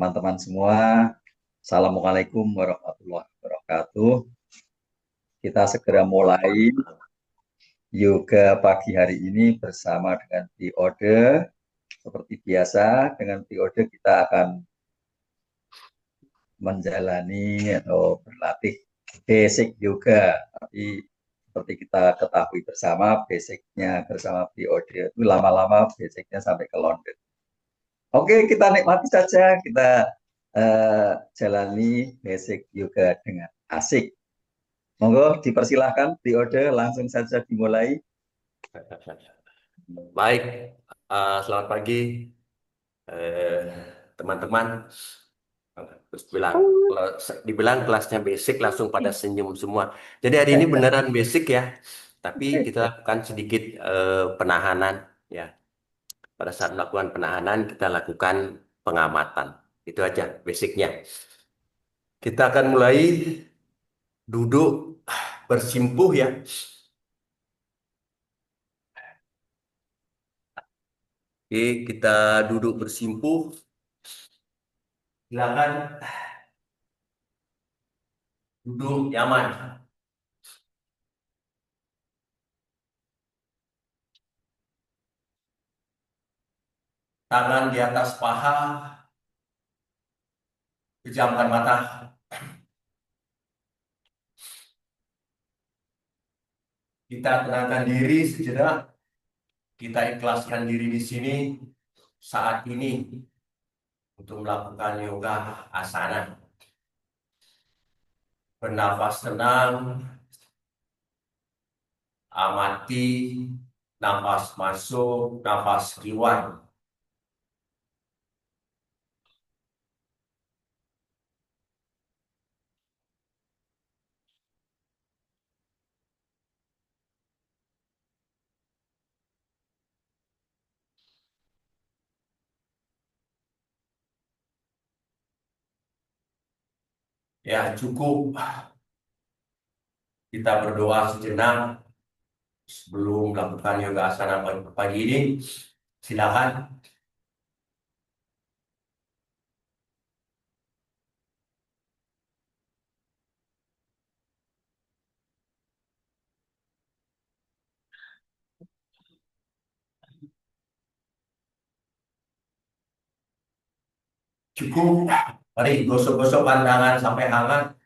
teman-teman semua. Assalamualaikum warahmatullahi wabarakatuh. Kita segera mulai yoga pagi hari ini bersama dengan Ode. Seperti biasa, dengan Ode kita akan menjalani atau berlatih basic yoga. Tapi seperti kita ketahui bersama, basicnya bersama Ode itu lama-lama basicnya sampai ke London. Oke, kita nikmati saja, kita jalani basic yoga dengan asik. Monggo dipersilahkan, Ode langsung saja dimulai. Baik, selamat pagi eh, teman-teman. Terus dibilang kelasnya basic langsung pada senyum semua. Jadi hari ini beneran basic ya, tapi kita lakukan sedikit penahanan ya. Pada saat melakukan penahanan kita lakukan pengamatan. Itu aja basicnya. Kita akan mulai duduk bersimpuh ya. Oke, kita duduk bersimpuh. Silakan duduk nyaman. Tangan di atas paha, pejamkan mata. Kita tenangkan diri sejenak. Kita ikhlaskan diri di sini saat ini untuk melakukan yoga asana. Bernafas tenang, amati nafas masuk, nafas keluar. Ya, cukup kita berdoa sejenak sebelum melakukan yoga asana pagi ini. Silakan. Cukup. Mari gosok-gosok pandangan sampai hangat.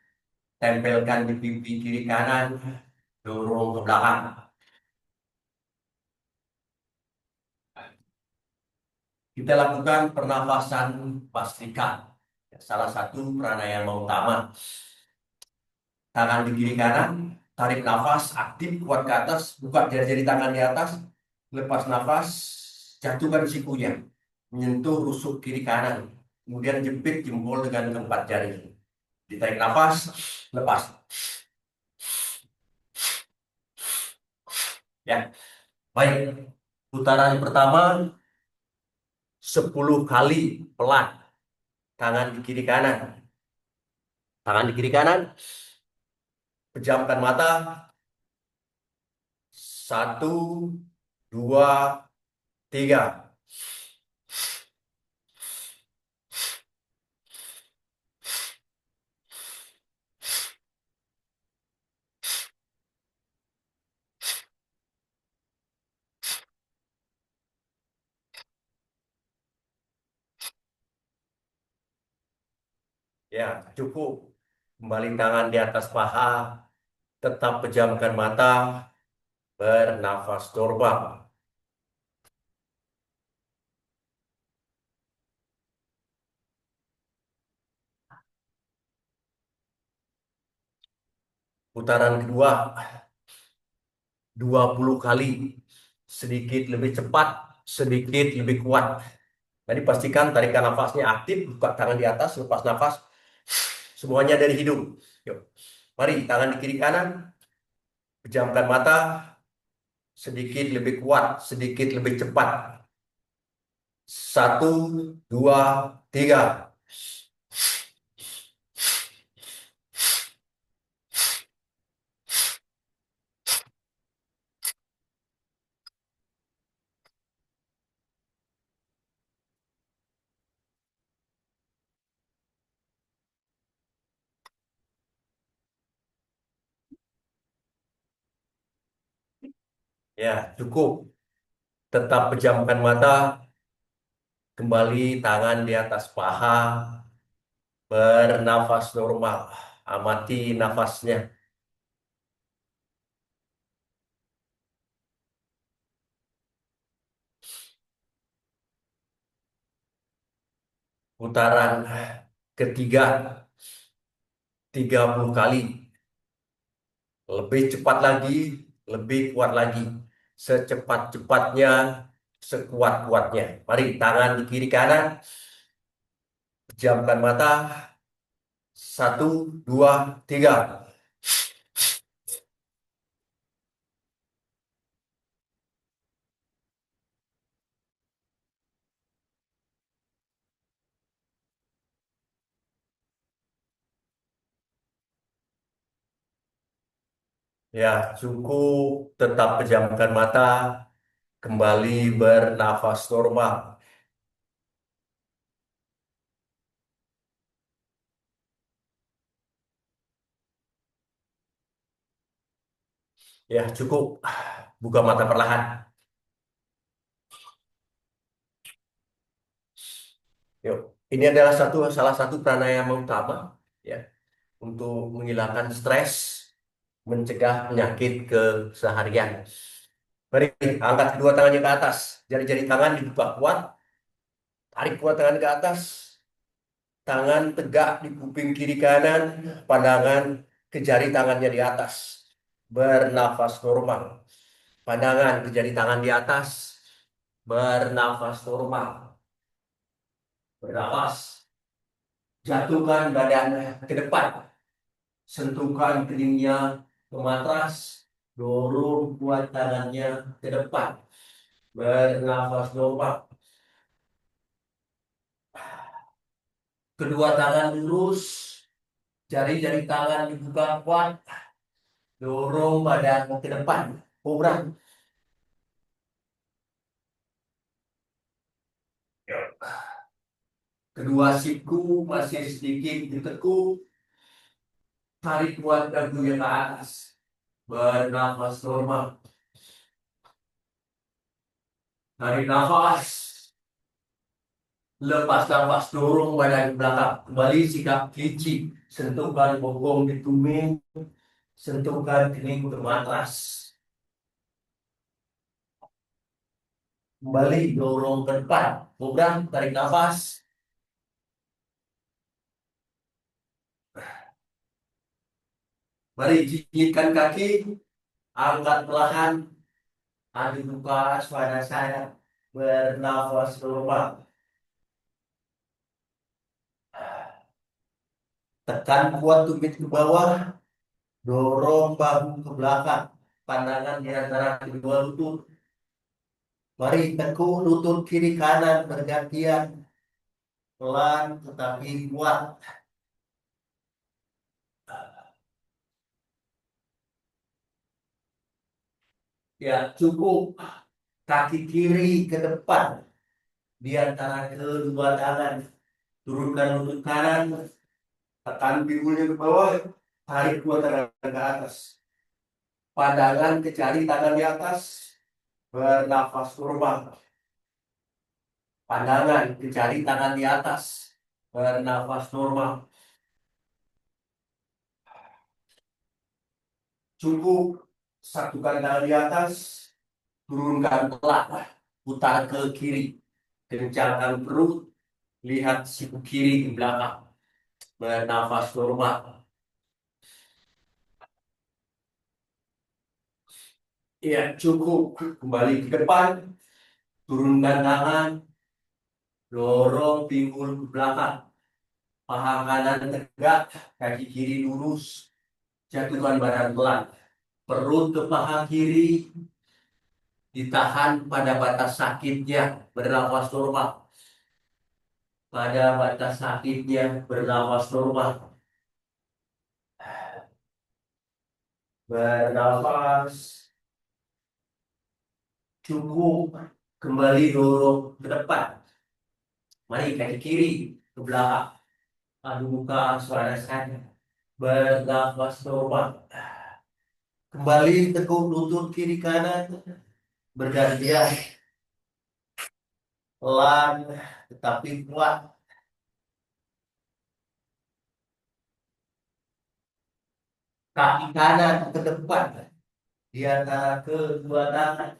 Tempelkan di pipi kiri kanan. Dorong ke belakang. Kita lakukan pernafasan Bhastrika. Salah satu pranayama utama. Tangan di kiri kanan, tarik nafas, aktif, kuat ke atas, buka jari-jari tangan di atas, lepas nafas, jatuhkan sikunya, menyentuh rusuk kiri kanan, kemudian jepit jempol dengan keempat jari. Ditarik nafas, lepas. Ya, baik. Putaran pertama 10 kali pelan, tangan di kiri kanan. Tangan di kiri kanan, pejamkan mata. Satu, dua, tiga. Ya, cukup. Kembali tangan di atas paha, tetap pejamkan mata, bernafas normal. Putaran kedua, 20 kali. Sedikit lebih cepat, sedikit lebih kuat. Jadi pastikan tarikan nafasnya aktif, buka tangan di atas, lepas nafas. Semuanya dari hidung. Yuk. Mari, tangan di kiri kanan, pejamkan mata, sedikit lebih kuat, sedikit lebih cepat. Satu, dua, tiga. Ya, cukup. Tetap pejamkan mata, kembali tangan di atas paha, bernafas normal. Amati nafasnya. Putaran ketiga, 30 kali. Lebih cepat lagi, lebih kuat lagi. Secepat-cepatnya, sekuat-kuatnya. Mari, tangan di kiri kanan, pejamkan mata. Satu, dua, tiga. Ya, cukup. Tetap pejamkan mata, kembali bernafas normal. Ya, cukup. Buka mata perlahan. Yuk. Ini adalah salah satu pranayama utama ya untuk menghilangkan stres, mencegah penyakit keseharian. Mari angkat kedua tangannya ke atas. Jari-jari tangan dibuka kuat, tarik kuat tangan ke atas. Tangan tegak di kuping kiri kanan, pandangan ke jari tangannya di atas. Bernafas normal. Pandangan ke jari tangan di atas. Bernafas normal. Bernafas. Jatuhkan badan ke depan. Sentuhkan keningnya ke matras. Dorong kuat tangannya ke depan. Bernafas normal. Kedua tangan lurus. Jari-jari tangan dibuka kuat. Dorong badan ke depan. Kobra. Kedua siku masih sedikit ditekuk. Tarik kuat dagunya ke atas. Bernafas normal. Tarik nafas. Lepas nafas, dorong badan ke belakang. Kembali sikap kelinci. Sentuhkan bokong di tumit. Sentuhkan kening ke matras. Kembali dorong ke depan. Kobra, tarik nafas. Mari jingkirkan kaki. Angkat perlahan. Adu muka pada saya. Bernafas normal. Tekan kuat tumit ke bawah. Dorong bahu ke belakang. Pandangan di antara kedua lutut. Mari tekuk lutut kiri kanan bergantian. Pelan tetapi kuat. Ya, cukup. Kaki kiri ke depan. Di antara kedua tangan. Turunkan lutut kanan. Tekan pinggulnya ke bawah. Tarik dua tangan ke atas. Pandangan ke jari tangan di atas. Bernafas normal. Pandangan ke jari tangan di atas. Bernafas normal. Cukup. Satukan tangan di atas. Turunkan pelan. Putar ke kiri. Kencangkan perut. Lihat siku kiri di belakang. Bernafas normal. Ya, cukup. Kembali ke depan. Turunkan tangan. Dorong pinggul ke belakang. Paha kanan tegak. Kaki kiri lurus. Jatuhkan badan pelan. Perut ke paha kiri. Ditahan pada batas sakitnya. Bernafas normal. Pada batas sakitnya. Bernafas normal. Bernafas. Cukup. Kembali dorong ke depan. Mari kaki kiri ke belakang. Adu muka suara saya. Bernafas normal. Kembali tekuk lutut kiri kanan. bergantian, pelan tetapi kuat. Kaki kanan ke depan di antara kedua tangan.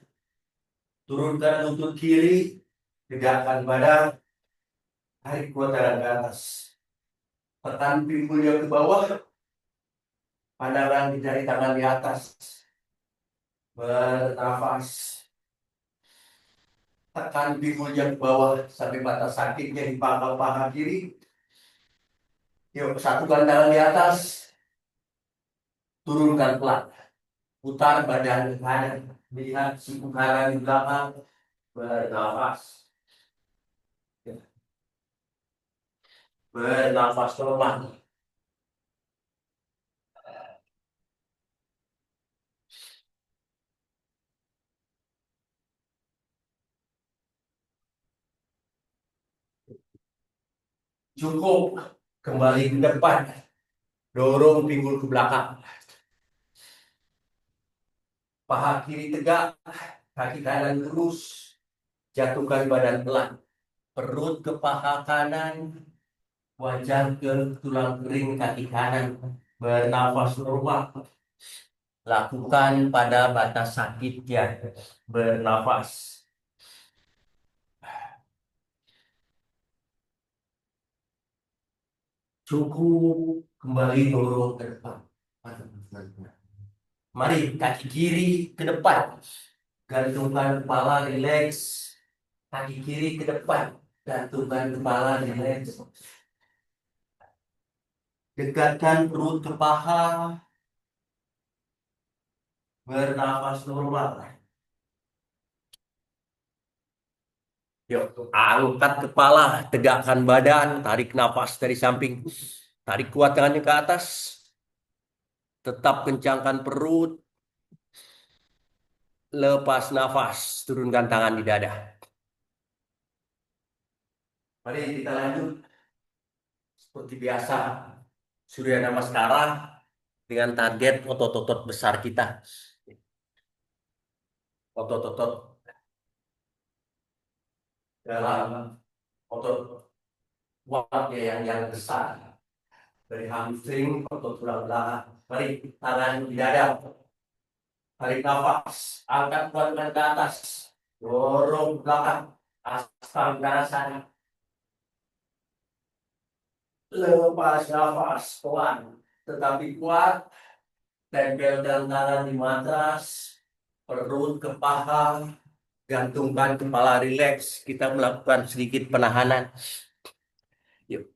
Turunkan lutut kiri, tegakkan badan, tarik kuat tangan ke atas. Tekan pinggulnya ke bawah, pandangan di jari tangan di atas. Bernafas. Tekan pinggulnya ke bawah sampai batas sakitnya di pangkal paha kiri. Yuk, satukan tangan di atas. Turunkan pelan. Putar badan ke kanan. Lihat siku kanan di belakang. Bernafas. Bernafas normal. Cukup. Kembali ke depan. Dorong pinggul ke belakang. Paha kiri tegak. Kaki kanan lurus. Jatuhkan badan pelan. Perut ke paha kanan. Wajah ke tulang kering kaki kanan. Bernafas normal. Lakukan pada batas sakitnya. Bernafas. Cukup. Kembali dorong ke depan. Mari kaki kiri ke depan. Gantungkan kepala, rileks. Kaki kiri ke depan. Gantungkan kepala, rileks. Dekatkan perut ke paha. Bernafas normal. Yuk, angkat kepala, tegakkan badan, tarik nafas dari samping. Tarik kuat tangannya ke atas. Tetap kencangkan perut. Lepas nafas, turunkan tangan di dada. Mari kita lanjut. Seperti biasa, Surya Namaskara dengan target otot-otot besar kita. Otot-otot dalam otot kuatnya yang besar. Dari hamstring, otot tulang belakang. Mari tangan di dada. Tarik nafas, angkat kuatkan ke atas, dorong ke belakang, Ashtanga. Lepas nafas pelan, tetapi kuat. Tempelkan tangan di matras, perut ke paha, gantungkan kepala rileks. Kita melakukan sedikit penahanan. Yuk.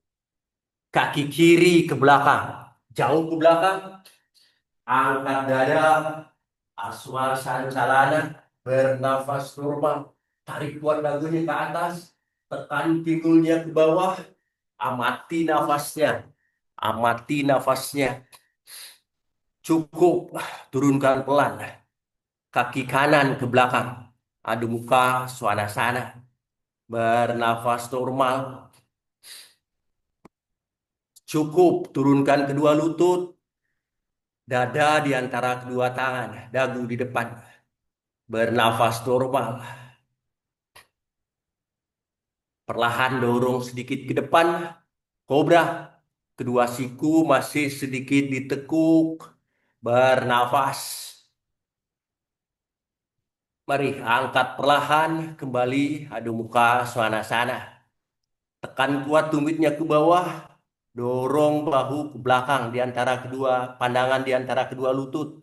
Kaki kiri ke belakang, jauh ke belakang, angkat dada, Aswasanjalana, bernafas normal, tarik kuat dagunya ke atas, tekan pinggulnya ke bawah, amati nafasnya, amati nafasnya. Cukup, turunkan pelan, kaki kanan ke belakang, adu muka, swanasana, bernafas normal. Cukup, turunkan kedua lutut, dada di antara kedua tangan, dagu di depan, bernafas normal. Perlahan dorong sedikit ke depan, kobra. Kedua siku masih sedikit ditekuk, bernafas. Mari angkat perlahan, kembali adu muka swanasana. Tekan kuat tumitnya ke bawah, dorong bahu ke belakang di antara kedua pandangan di antara kedua lutut.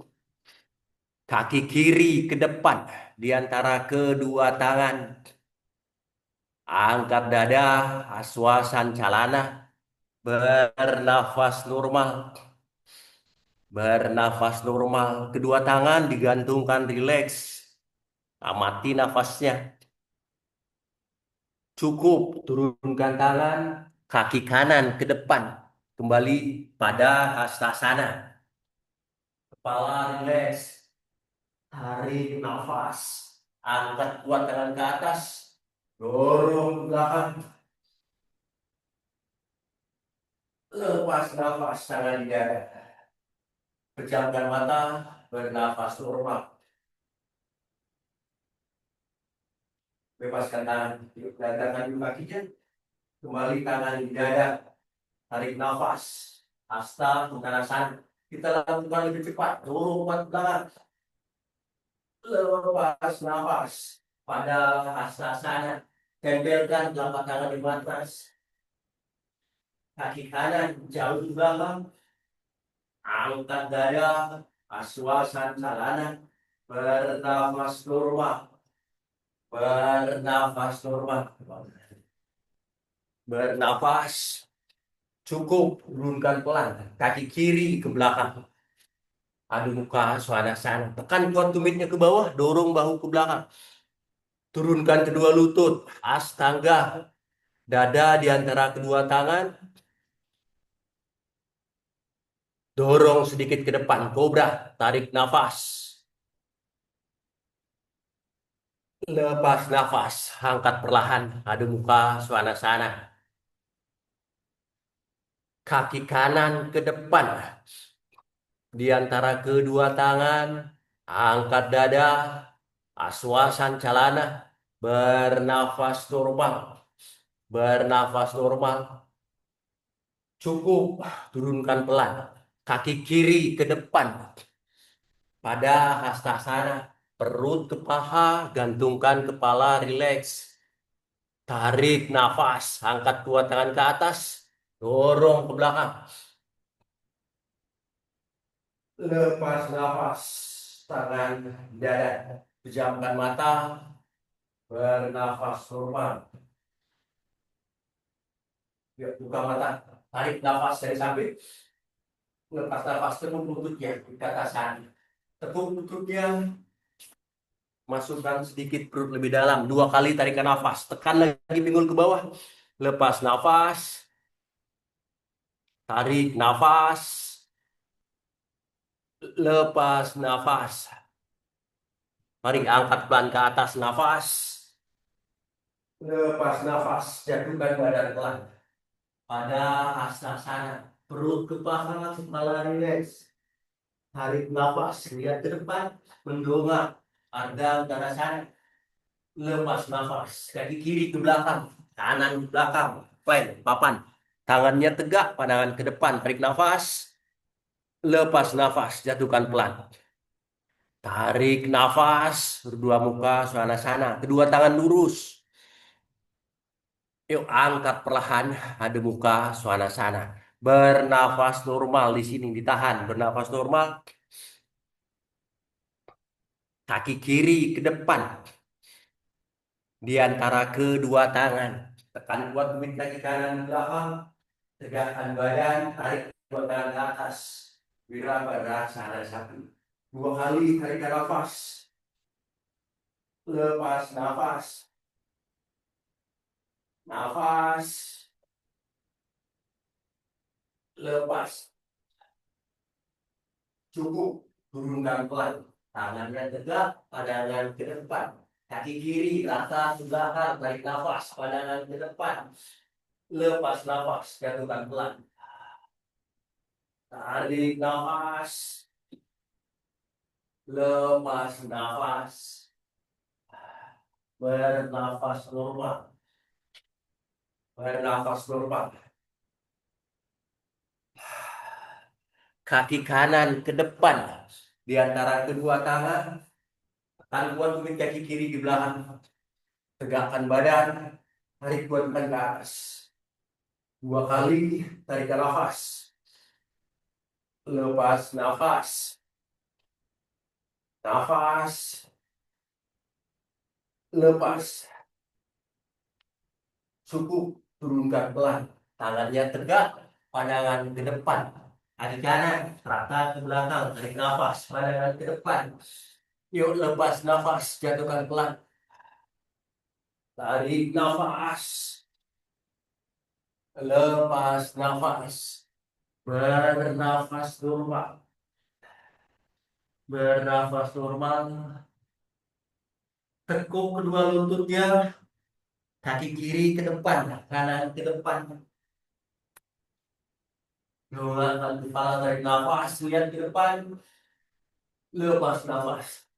Kaki kiri ke depan di antara kedua tangan. Angkat dada, aswasancalana. Bernafas normal. Bernafas normal. Kedua tangan digantungkan rileks. Amati nafasnya. Cukup. Turunkan tangan. Kaki kanan ke depan. Kembali pada hastasana. Kepala rileks. Tarik nafas. Angkat kuat tangan ke atas. Dorong ke belakang. Lepas nafas tangan di dada. Pejamkan mata. Bernafas normal. Bebaskan tangan. Gerakan dulu kakinya. Kembali tangan di dada. Tarik nafas. Hasta Uttanasana. Kita lakukan lebih cepat. Dorong kuat belakang. Lepas nafas. Pada hastasana. Tempelkan telapak tangan di matras. Kaki kanan jauh di belakang. Angkat dada. Aswasansalana. Bernafas normal. Bernafas normal. Bernafas. Cukup. Turunkan pelan. Kaki kiri ke belakang. Adu muka Svanasana. Tekan kuat tumitnya ke bawah. Dorong bahu ke belakang. Turunkan kedua lutut. Astanga. Dada di antara kedua tangan. Dorong sedikit ke depan. Kobra. Tarik nafas. Lepas nafas. Angkat perlahan. Adu muka Svanasana. Kaki kanan ke depan. Di antara kedua tangan. Angkat dada. Aswasancalana. Bernafas normal. Bernafas normal. Cukup. Turunkan pelan. Kaki kiri ke depan. Pada hastasana. Perut ke paha. Gantungkan kepala. Rileks. Tarik nafas. Angkat dua tangan ke atas. Dorong ke belakang. Lepas nafas. Tangan dada. Pejamkan mata. Bernafas normal. Yuk, buka mata. Tarik nafas dari samping. Lepas nafas. Tekuk lututnya ke atasan. Tekuk lututnya. Masukkan sedikit perut lebih dalam. 2 kali tarikan nafas. Tekan lagi pinggul ke bawah. Lepas nafas. Tarik nafas. Lepas nafas. Mari angkat pelan ke atas. Nafas. Lepas nafas. Jatuhkan badan pelan. Pada hastasana. Perut ke paha. Kepala rileks. Tarik nafas. Lihat ke depan. Mendongak. Ardha Uttanasana. Lepas nafas. Kaki kiri ke belakang. Kanan ke belakang. Papan. Tangannya tegak. Pandangan ke depan. Tarik nafas. Lepas nafas. Jatuhkan pelan. Tarik nafas. Berdua muka. Svanasana. Kedua tangan lurus. Yuk angkat perlahan. Ada muka. Svanasana. Bernafas normal di sini. Ditahan. Bernafas normal. Kaki kiri ke depan. Di antara kedua tangan. Tekan kuat tumit kaki kanan ke belakang. Tegakkan badan. Tarik dua tangan ke atas. Wirabhadrasana 1. 2 kali tarik nafas. Lepas nafas. Nafas. Lepas. Cukup. Turunkan pelan. Tangannya tegak. Pandangan ke depan. Kaki kiri rata ke belakang. Tarik nafas. Pandangan ke depan. Lepas nafas. Jatuhkan pelan. Tarik nafas. Lepas nafas. Bernafas normal. Bernafas normal. Kaki kanan ke depan. Di antara kedua tangan. Tekan kuat tumit kaki kiri di belakang. Tegakkan badan. Tarik kuatkan ke atas. 2 kali tarikan nafas. Lepas nafas. Nafas. Lepas. Cukup. Turunkan pelan. Tangannya tegak. Pandangan ke depan. Kaki kanan. Rata ke belakang. Tarik nafas. Pandangan ke depan. Yuk lepas nafas. Jatuhkan pelan. Tarik nafas. Lepas nafas. Bernafas normal. Bernafas normal. Tekuk kedua lututnya. Kaki kiri ke depan. Kanan ke depan. Dongakkan kepala, tarik nafas. Lihat ke depan. Lepas nafas.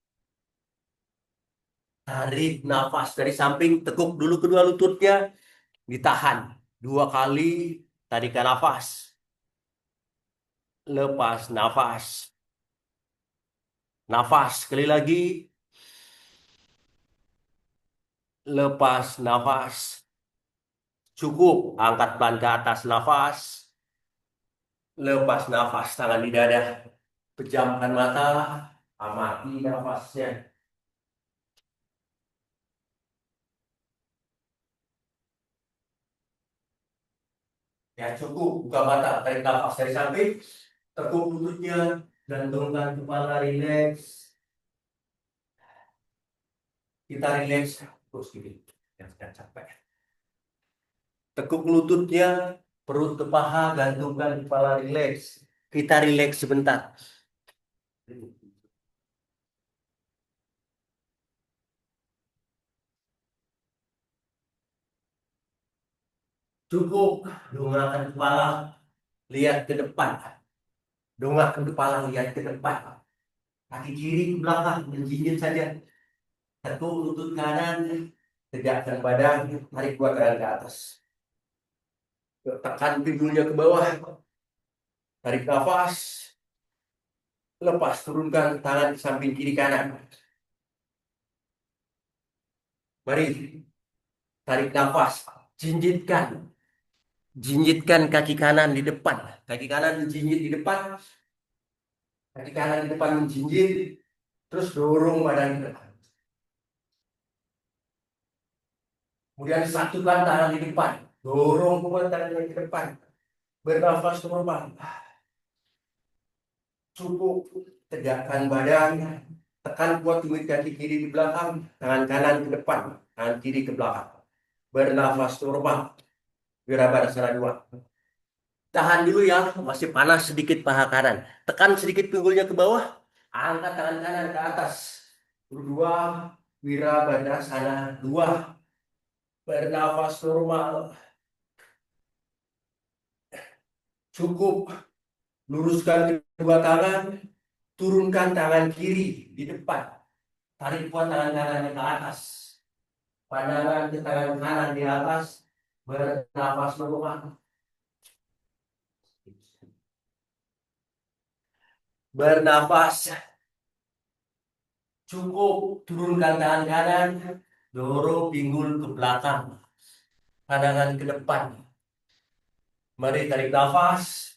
Tarik nafas dari samping, tekuk dulu kedua lututnya, ditahan. 2 kali tarikan nafas. Lepas nafas. Nafas sekali lagi. Lepas nafas. Cukup, angkat pelan ke atas nafas. Lepas nafas, tangan di dada. Pejamkan mata, amati nafasnya. Ya cukup, buka mata, tarik nafas dari samping, tekuk lututnya, gantungkan kepala, rileks. Kita rileks terus gini, jangan capek. Tekuk lututnya, perut ke paha, gantungkan kepala, rileks. Kita rileks sebentar. Cukup, dongakkan kepala, lihat ke depan. Dongakkan kepala, lihat ke depan. Kaki kiri ke belakang, menjinjit saja. Tekuk lutut kanan, tegakkan badan, tarik 2 tangan ke atas. Tekan pinggulnya ke bawah, tarik nafas, lepas turunkan tangan ke samping kiri kanan. Mari tarik nafas, jinjitkan, jinjitkan kaki kanan di depan, kaki kanan menjinjit di depan, kaki kanan di depan menjinjit, terus dorong badan ke depan. Kemudian satukan tangan di depan, dorong tangan ke depan, bernafas normal. Cukup, tegakkan badan, tekan kuat tumit kaki kiri di belakang, tangan kanan ke depan, tangan kiri ke belakang. Bernafas normal. Wirabadasana 2. Tahan dulu ya, masih panas sedikit paha kanan. Tekan sedikit pinggulnya ke bawah, angkat tangan kanan ke atas. Berdua, Wirabadasana 2. Bernafas normal. Cukup, luruskan kedua tangan, turunkan tangan kiri di depan. Tarik kuat tangan kanannya ke atas. Pandangan ke tangan kanan di atas. Bernafas normal. Bernafas. Cukup, turunkan tangan kanan. Dorong pinggul ke belakang. Pandangan ke depan. Mari tarik nafas.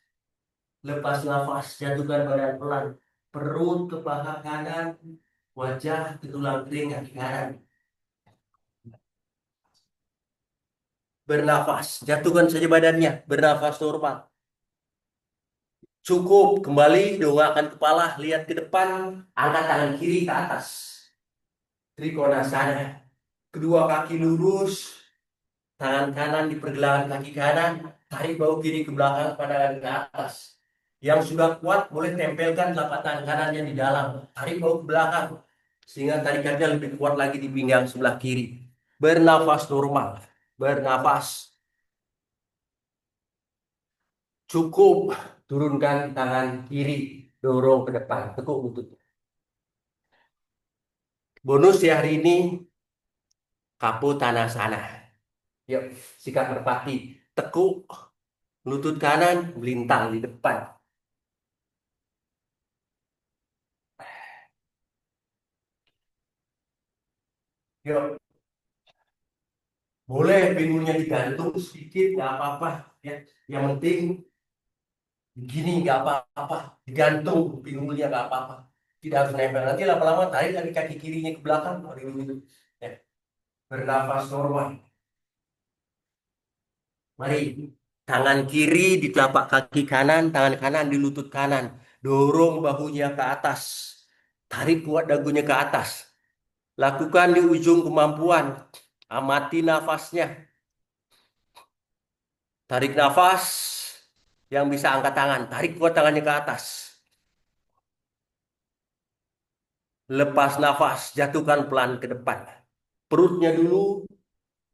Lepas nafas, jatuhkan badan pelan. Perut ke paha kanan. Wajah ke tulang kering kaki kanan. Bernafas, jatuhkan saja badannya. Bernafas normal. Cukup, kembali dongakkan kepala, lihat ke depan, angkat tangan kiri ke atas. Trikonasana. Kedua kaki lurus, tangan kanan di pergelangan kaki kanan, tarik bahu kiri ke belakang, pandangan ke atas. Yang sudah kuat boleh tempelkan telapak tangan kanannya di dalam, tarik bahu ke belakang, sehingga tarikannya lebih kuat lagi di pinggang sebelah kiri. Bernafas normal, bernafas. Cukup, turunkan tangan kiri, dorong ke depan, tekuk lutut. Bonus ya hari ini, Kapo Tanasana. Yuk, sikat merpati. Tekuk, lutut kanan, melintang di depan. Yuk, boleh pinggulnya digantung sedikit, nggak apa-apa. Ya. Yang penting, gini nggak apa-apa. Digantung pinggulnya nggak apa-apa. Tidak harus nempel. Nanti lama-lama tarik lagi kaki kirinya ke belakang. Ya. Bernafas normal. Mari, tangan kiri di telapak kaki kanan, tangan kanan di lutut kanan. Dorong bahunya ke atas. Tarik kuat dagunya ke atas. Lakukan di ujung kemampuan. Amati nafasnya. Tarik nafas. Yang bisa angkat tangan. Tarik kuat tangannya ke atas. Lepas nafas. Jatuhkan pelan ke depan. Perutnya dulu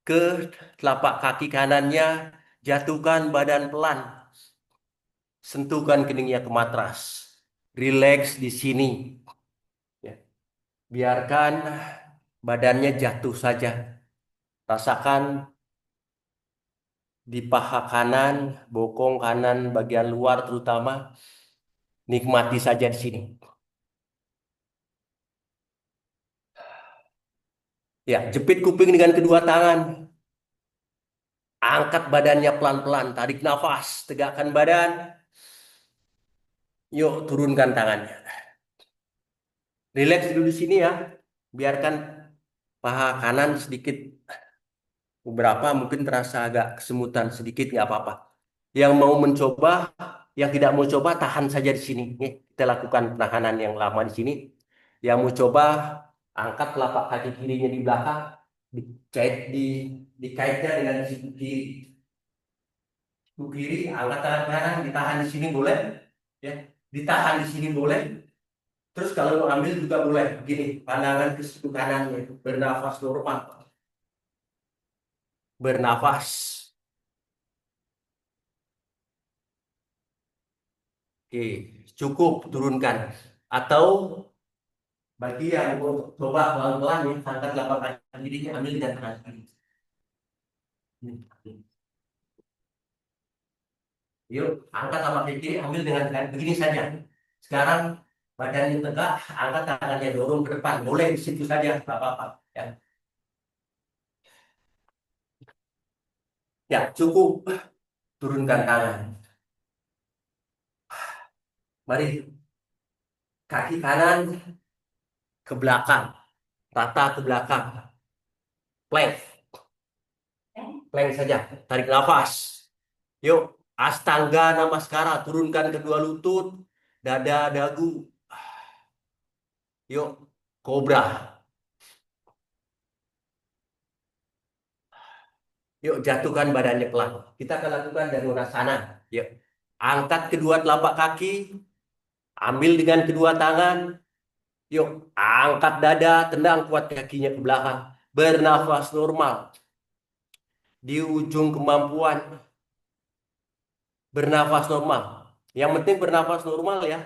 ke telapak kaki kanannya. Jatuhkan badan pelan. Sentuhkan keningnya ke matras. Relax di sini. Ya. Biarkan badannya jatuh saja. Rasakan di paha kanan, bokong kanan, bagian luar terutama. Nikmati saja di sini. Ya, jepit kuping dengan kedua tangan. Angkat badannya pelan-pelan, tarik nafas, tegakkan badan. Yuk, turunkan tangannya. Relax dulu di sini ya. Biarkan paha kanan sedikit, beberapa mungkin terasa agak kesemutan sedikit, nggak apa-apa. Yang mau mencoba, yang tidak mau coba, tahan saja di sini. Nih, kita lakukan penahanan yang lama di sini. Yang mau coba, angkat telapak kaki kirinya di belakang, dikait dikaitnya dengan siku kiri. Siku kiri, angkat tangan kanan, ditahan di sini boleh, ya. Ditahan di sini boleh. Terus kalau mau ambil juga boleh. Begini, pandangan ke siku kanannya, bernafas normal, bernafas. Oke, cukup turunkan. Atau bagi yang mau coba pelan-pelan ya, angkat telapak kaki kirinya, ambil dengan tangan kiri. Yuk, angkat telapak kaki kiri, ambil dengan tangan begini saja. Sekarang badannya tegak, angkat tangannya dorong ke depan. Boleh di situ saja, nggak apa-apa. Ya, ya cukup. Turunkan tangan. Mari, kaki kanan ke belakang, rata ke belakang. Plank, plank saja. Tarik nafas. Yuk, Astanga Namaskara, turunkan kedua lutut, dada, dagu. Yuk, Cobra. Yuk, jatuhkan badannya pelan. Kita akan lakukan Dhanurasana. Yuk, angkat kedua telapak kaki, ambil dengan kedua tangan. Yuk, angkat dada, tendang kuat kakinya ke belakang. Bernafas normal. Di ujung kemampuan, bernafas normal. Yang penting bernafas normal ya.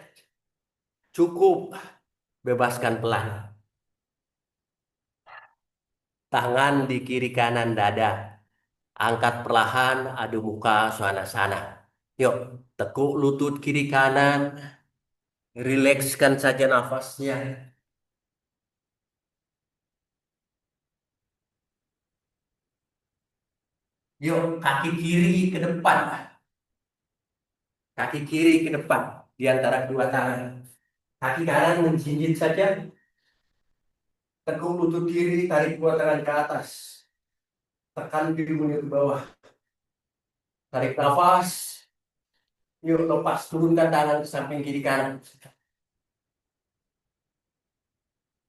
Cukup, bebaskan pelan. Tangan di kiri kanan dada. Angkat perlahan, adu muka, suasana. Yuk, tekuk lutut kiri kanan. Rilekskan saja nafasnya. Yuk, kaki kiri ke depan. Kaki kiri ke depan. Di antara kedua tangan. Kaki kanan menjinjit saja. Tekuk lutut kiri, tarik dua tangan ke atas. Tekan pipinya ke bawah. Tarik nafas. Yuk, lepas. Turunkan tangan ke samping kiri kanan.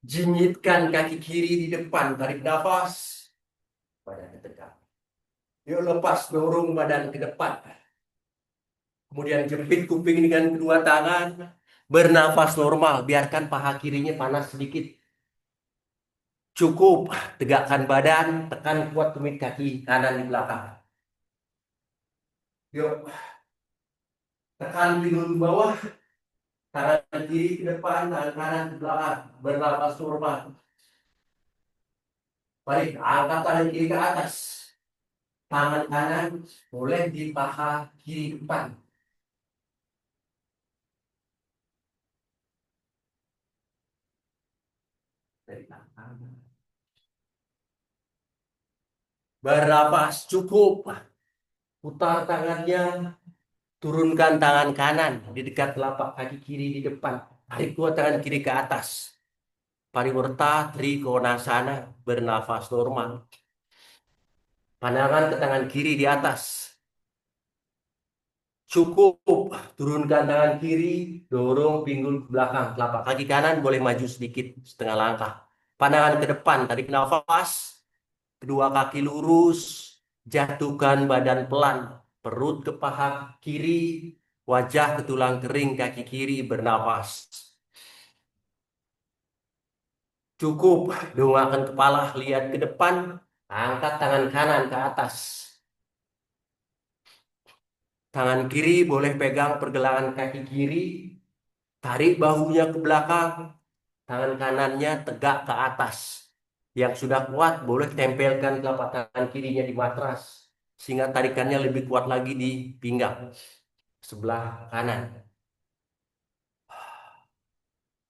Jinjitkan kaki kiri di depan. Tarik nafas. Badan tegak. Yuk, lepas. Dorong badan ke depan. Kemudian jepit kuping dengan kedua tangan. Bernafas normal. Biarkan paha kirinya panas sedikit. Cukup. Tegakkan badan. Tekan kuat tumit kaki kanan di belakang. Yuk. Tekan pinggul ke bawah. Tangan kiri ke depan. Tangan kanan ke belakang. Bernafas normal. Baik. Angkat tangan kiri ke atas. Tangan kanan boleh di paha kiri depan. Dari belakang. Bernafas cukup. Putar tangannya. Turunkan tangan kanan di dekat telapak kaki kiri di depan. Tarik dua tangan kiri ke atas. Pariwerta Trikonasana. Bernafas normal. Pandangan ke tangan kiri di atas. Cukup. Turunkan tangan kiri. Dorong pinggul ke belakang. Telapak kaki kanan boleh maju sedikit. Setengah langkah. Pandangan ke depan. Tarik nafas. Kedua kaki lurus. Jatuhkan badan pelan. Perut ke paha kiri. Wajah ke tulang kering kaki kiri. Bernafas. Cukup. Dongakkan kepala. Lihat ke depan. Angkat tangan kanan ke atas. Tangan kiri boleh pegang pergelangan kaki kiri. Tarik bahunya ke belakang. Tangan kanannya tegak ke atas. Yang sudah kuat boleh tempelkan telapak tangan kirinya di matras sehingga tarikannya lebih kuat lagi di pinggang sebelah kanan.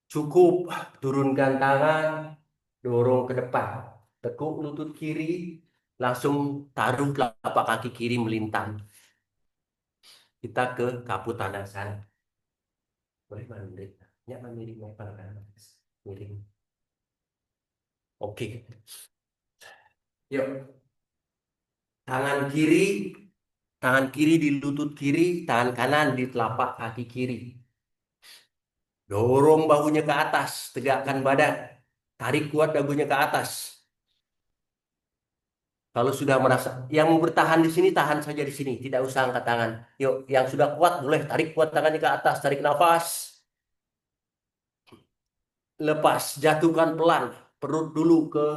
Cukup turunkan tangan, dorong ke depan, tekuk lutut kiri, langsung taruh telapak kaki kiri melintang. Kita ke kapu tangan sana. Boleh mandiri. Ya, mandiri apa kan? Miring. Oke. Yuk. Tangan kiri di lutut kiri, tangan kanan di telapak kaki kiri. Dorong bahunya ke atas, tegakkan badan. Tarik kuat dagunya ke atas. Kalau sudah merasa yang mau bertahan di sini, tahan saja di sini, tidak usah angkat tangan. Yuk, yang sudah kuat boleh tarik kuat tangannya ke atas, tarik nafas. Lepas, jatuhkan pelan, perut dulu ke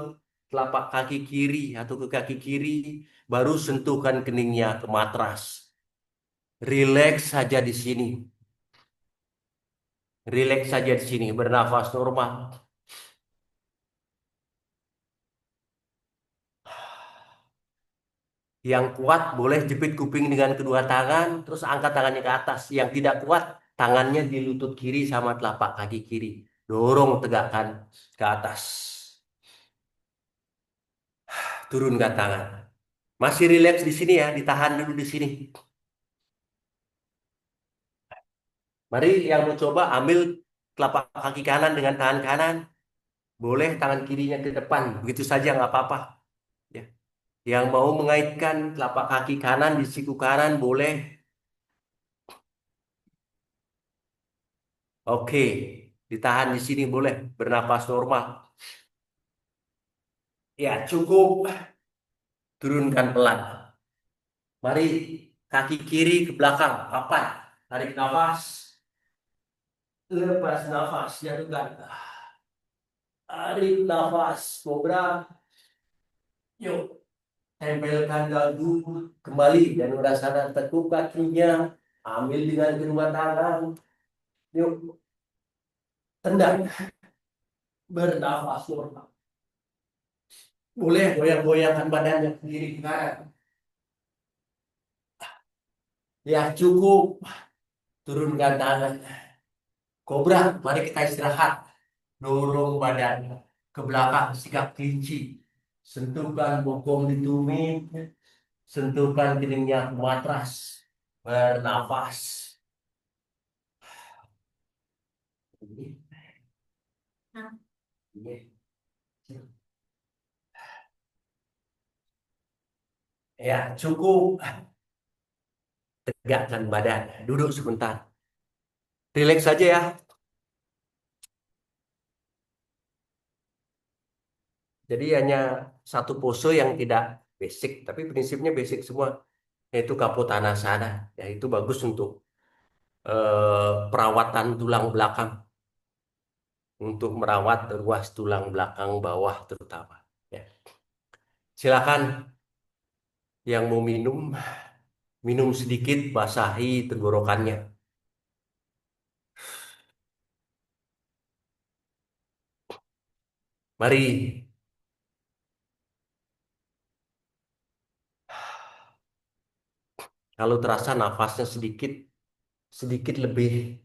telapak kaki kiri atau ke kaki kiri, baru sentuhkan keningnya ke matras. Rileks saja di sini. Rileks saja di sini, bernafas normal. Yang kuat boleh jepit kuping dengan kedua tangan, terus angkat tangannya ke atas. Yang tidak kuat, tangannya di lutut kiri sama telapak kaki kiri. Dorong tegakkan ke atas. Turunkan tangan. Masih rileks di sini ya, ditahan dulu di sini. Mari yang mau coba ambil telapak kaki kanan dengan tangan kanan. Boleh tangan kirinya ke depan, begitu saja nggak apa-apa. Ya. Yang mau mengaitkan telapak kaki kanan di siku kanan boleh. Oke, ditahan di sini boleh. Bernapas normal. Ya, cukup. Turunkan pelan. Mari kaki kiri ke belakang. Papat. Tarik nafas. Lepas nafas. Jatuhkan. Tarik nafas. Kobra. Yuk. Tempelkan dagu. Kembali. Dan rasakan tekuk kakinya. Ambil dengan kedua tangan. Yuk. Tendang. Bernafas normal. Boleh goyang-goyangkan badannya ke kiri ke kanan. Ya, cukup. Turunkan tangan. Kobra, mari kita istirahat. Dorong badan ke belakang, sikap kelinci. Sentuhkan bokong di tumit. Sentuhkan keningnya ke matras. Bernafas. Ya, cukup. Tegakkan badan. Duduk sebentar. Rileks saja ya. Jadi hanya satu pose yang tidak basic, tapi prinsipnya basic semua, yaitu Kapotanasana. Ya, itu bagus untuk perawatan tulang belakang, untuk merawat ruas tulang belakang bawah terutama. Ya. Silakan yang mau minum, minum sedikit, basahi tenggorokannya. Mari, kalau terasa nafasnya sedikit, sedikit lebih.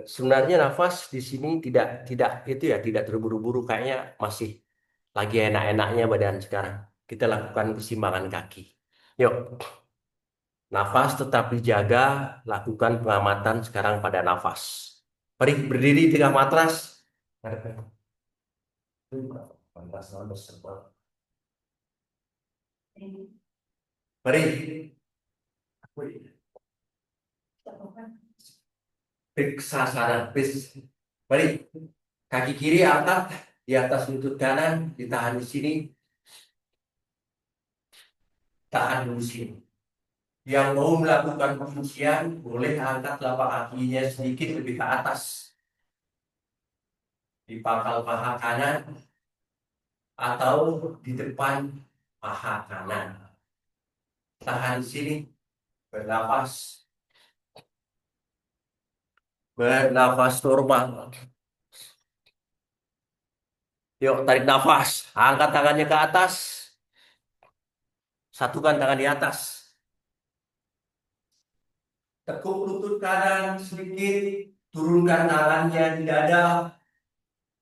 Sebenarnya nafas di sini tidak tidak itu ya, tidak terburu-buru, kayaknya masih lagi enak-enaknya badan sekarang. Kita lakukan keseimbangan kaki. Yuk, nafas tetap dijaga, lakukan pengamatan sekarang pada nafas. Mari berdiri di tengah matras. Mari periksa sana, Mari kaki kiri angkat di atas lutut kanan, ditahan di sini, tahan dulu sini. Yang mau melakukan penguncian boleh angkat telapak kakinya sedikit lebih ke atas di pangkal paha kanan atau di depan paha kanan. Tahan di sini, bernafas, bernafas normal. Yuk, tarik nafas. Angkat tangannya ke atas. Satukan tangan di atas. Tekuk lutut kanan sedikit. Turunkan tangannya di dada.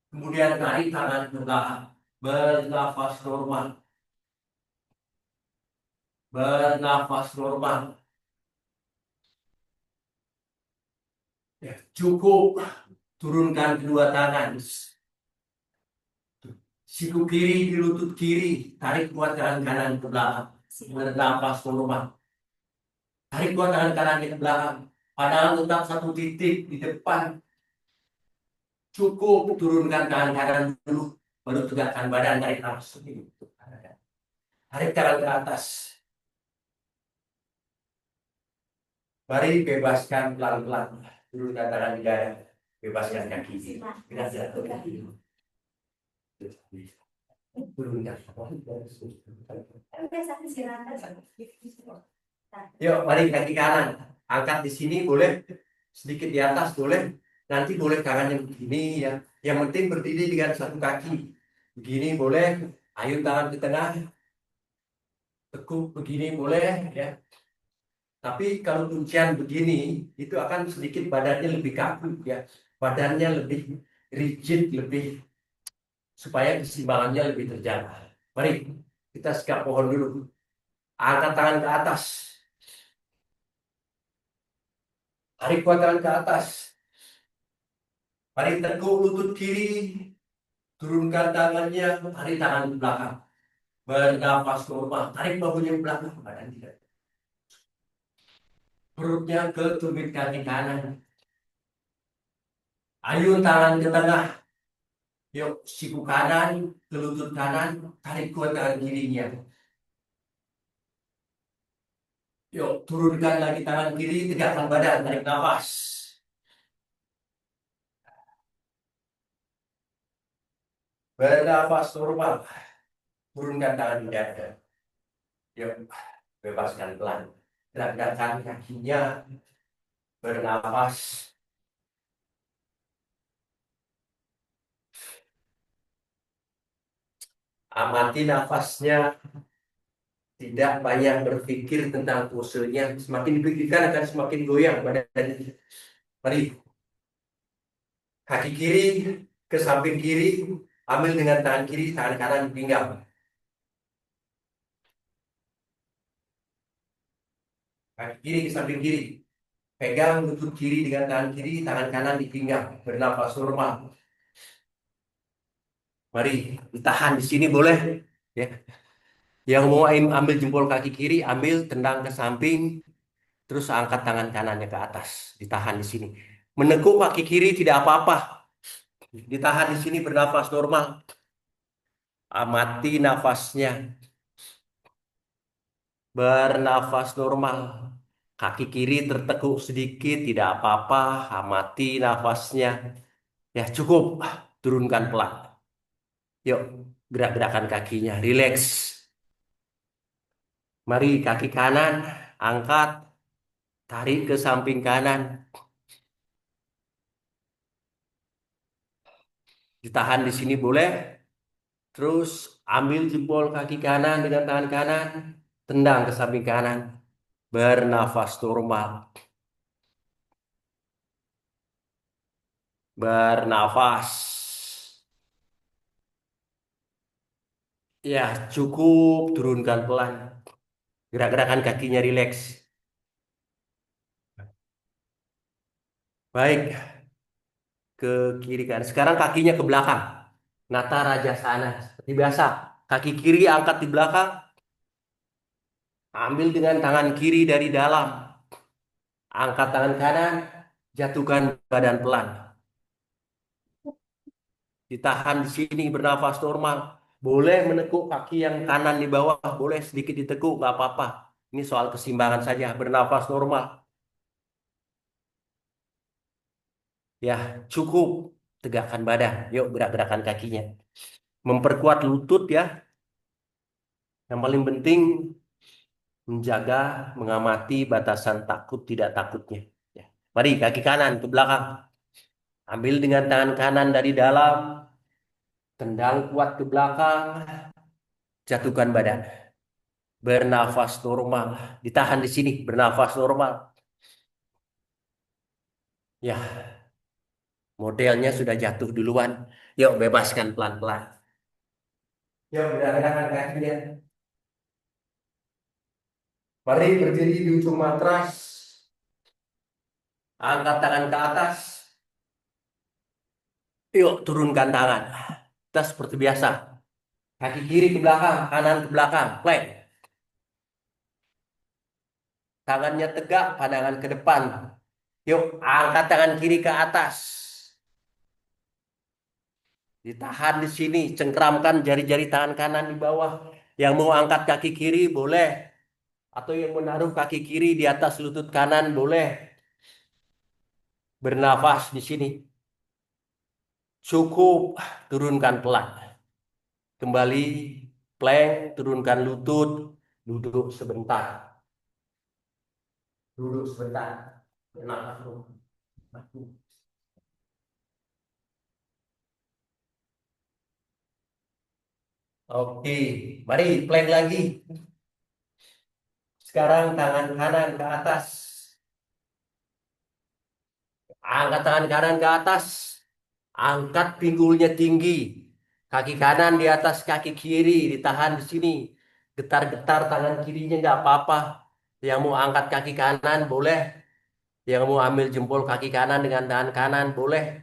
Kemudian tarik tangan ke belakang. Bernafas normal. Bernafas normal. Ya, cukup. Turunkan kedua tangan. Siku kiri di lutut kiri. Tarik kuat tangan kanan ke belakang. Bernafas normal. Tarik kuat tangan kanan ke belakang. Padahal tetap satu titik di depan. Cukup turunkan tangan kanan dulu. Baru tegakkan badan, tarik nafas. Tarik tangan ke atas. Mari bebaskan pelan-pelan. Turunkan tangan di dada. Bebaskan kaki. Gerak-gerak ke kaki. Turunkan. Yuk, mari kaki kanan. Angkat di sini boleh. Sedikit di atas boleh. Nanti boleh tangan yang begini ya. Yang penting berdiri dengan satu kaki. Begini boleh. Ayun tangan ke tengah. Tekuk begini boleh ya. Tapi kalau kuncian begini, itu akan sedikit badannya lebih kaku ya. Badannya lebih rigid, lebih supaya keseimbangannya lebih terjaga. Mari kita sikap pohon dulu. Angkat tangan ke atas. Tarik kuat tangan ke atas. Mari tekuk lutut kiri. Turunkan tangannya. Tarik tangan ke belakang. Bernafas normal. Tarik bahunya ke belakang. Badan tidak. Perutnya ke tumit kaki kanan. Ayun tangan ke tengah. Yuk, siku kanan, ke lutut kanan, tarik kuat tangan kirinya. Yuk, turunkan lagi tangan kiri, tegakkan badan, tarik nafas. Bernafas normal, turunkan tangan di dada. Yuk, bebaskan pelan. Gerakkan kakinya, bernafas. Amati nafasnya, tidak banyak berpikir tentang posenya. Semakin dipikirkan akan semakin goyang badan. Mari, kaki kiri ke samping kiri, ambil dengan tangan kiri, tangan kanan di pinggang. Kaki kiri ke samping kiri. Pegang lutut kiri dengan tangan kiri, tangan kanan di pinggang. Bernafas normal. Mari ditahan di sini boleh. Ya. Yang mau ambil jempol kaki kiri, ambil tendang ke samping, terus angkat tangan kanannya ke atas. Ditahan di sini. Menekuk kaki kiri tidak apa-apa. Ditahan di sini bernafas normal. Amati nafasnya. Bernafas normal. Kaki kiri tertekuk sedikit, tidak apa-apa. Amati nafasnya. Ya cukup. Turunkan pelan. Yuk, gerak-gerakan kakinya. Relax. Mari kaki kanan, angkat. Tarik ke samping kanan. Ditahan di sini boleh. Terus ambil jempol kaki kanan dengan tangan kanan. Tendang ke samping kanan. Bernafas normal. Bernafas. Ya, cukup. Turunkan pelan. Gerak-gerakan kakinya rileks. Baik, ke kiri kanan. Sekarang kakinya ke belakang. Nata Raja Sana. Seperti biasa. Kaki kiri angkat di belakang. Ambil dengan tangan kiri dari dalam. Angkat tangan kanan. Jatuhkan badan pelan. Ditahan di sini bernafas normal. Boleh menekuk kaki yang kanan di bawah. Boleh sedikit ditekuk. Nggak apa-apa. Ini soal keseimbangan saja. Bernafas normal. Ya, cukup. Tegakkan badan. Yuk, gerak-gerakan kakinya. Memperkuat lutut ya. Yang paling penting menjaga, mengamati batasan takut tidak takutnya. Ya. Mari kaki kanan ke belakang. Ambil dengan tangan kanan dari dalam. Tendang kuat ke belakang, jatuhkan badan. Bernafas normal, ditahan di sini, bernafas normal. Ya, modelnya sudah jatuh duluan. Yuk, bebaskan pelan-pelan. Yuk, gerak-gerakkan kakinya. Mari berdiri di ujung matras. Angkat tangan ke atas. Yuk, turunkan tangan. Kita seperti biasa. Kaki kiri ke belakang, kanan ke belakang. Plank. Tangannya tegak, pandangan ke depan. Yuk, angkat tangan kiri ke atas. Ditahan di sini, cengkramkan jari-jari tangan kanan di bawah. Yang mau angkat kaki kiri boleh. Atau yang menaruh kaki kiri di atas lutut kanan boleh. Bernafas di sini. Cukup, turunkan pelan. Kembali, plank, turunkan lutut, duduk sebentar. Duduk sebentar. Bernafas dulu. Oke, mari plank lagi. Sekarang tangan kanan ke atas. Angkat tangan kanan ke atas. Angkat pinggulnya tinggi. Kaki kanan di atas kaki kiri. Ditahan di sini. Getar-getar tangan kirinya nggak apa-apa. Yang mau angkat kaki kanan boleh. Yang mau ambil jempol kaki kanan dengan tangan kanan boleh.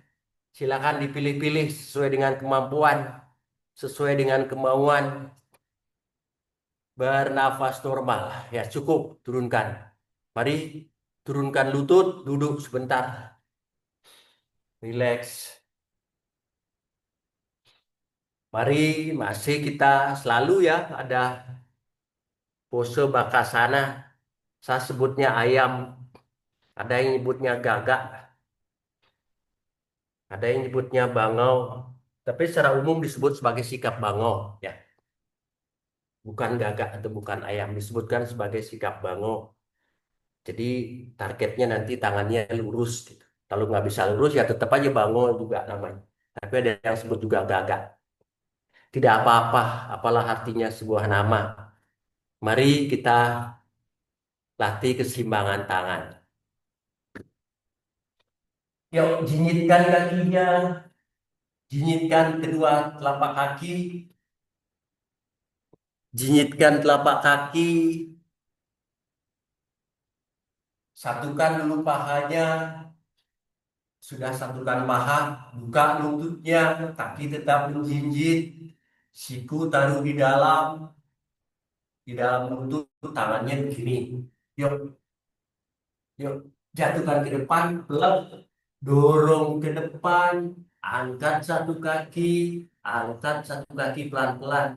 Silakan dipilih-pilih sesuai dengan kemampuan. Sesuai dengan kemauan. Bernafas normal. Ya cukup. Turunkan. Mari turunkan lutut. Duduk sebentar. Relax. Mari masih kita selalu ya ada pose bakasana. Saya sebutnya ayam, ada yang nyebutnya gagak, ada yang nyebutnya bangau. Tapi secara umum disebut sebagai sikap bangau, ya. Bukan gagak atau bukan ayam, disebutkan sebagai sikap bangau. Jadi targetnya nanti tangannya lurus gitu. Kalau nggak bisa lurus ya tetap aja bangau juga namanya. Tapi ada yang sebut juga gagak. Tidak apa-apa, apalah artinya sebuah nama. Mari kita latih keseimbangan tangan. Yuk, jinyitkan kakinya, jinyitkan kedua telapak kaki, jinyitkan telapak kaki, satukan dulu pahanya, sudah satukan paha, buka lututnya, kaki tetap menjinjit, siku taruh di dalam lutut, tangannya begini. Yuk, yuk, jatuhkan ke depan, pelak, dorong ke depan, angkat satu kaki pelan-pelan.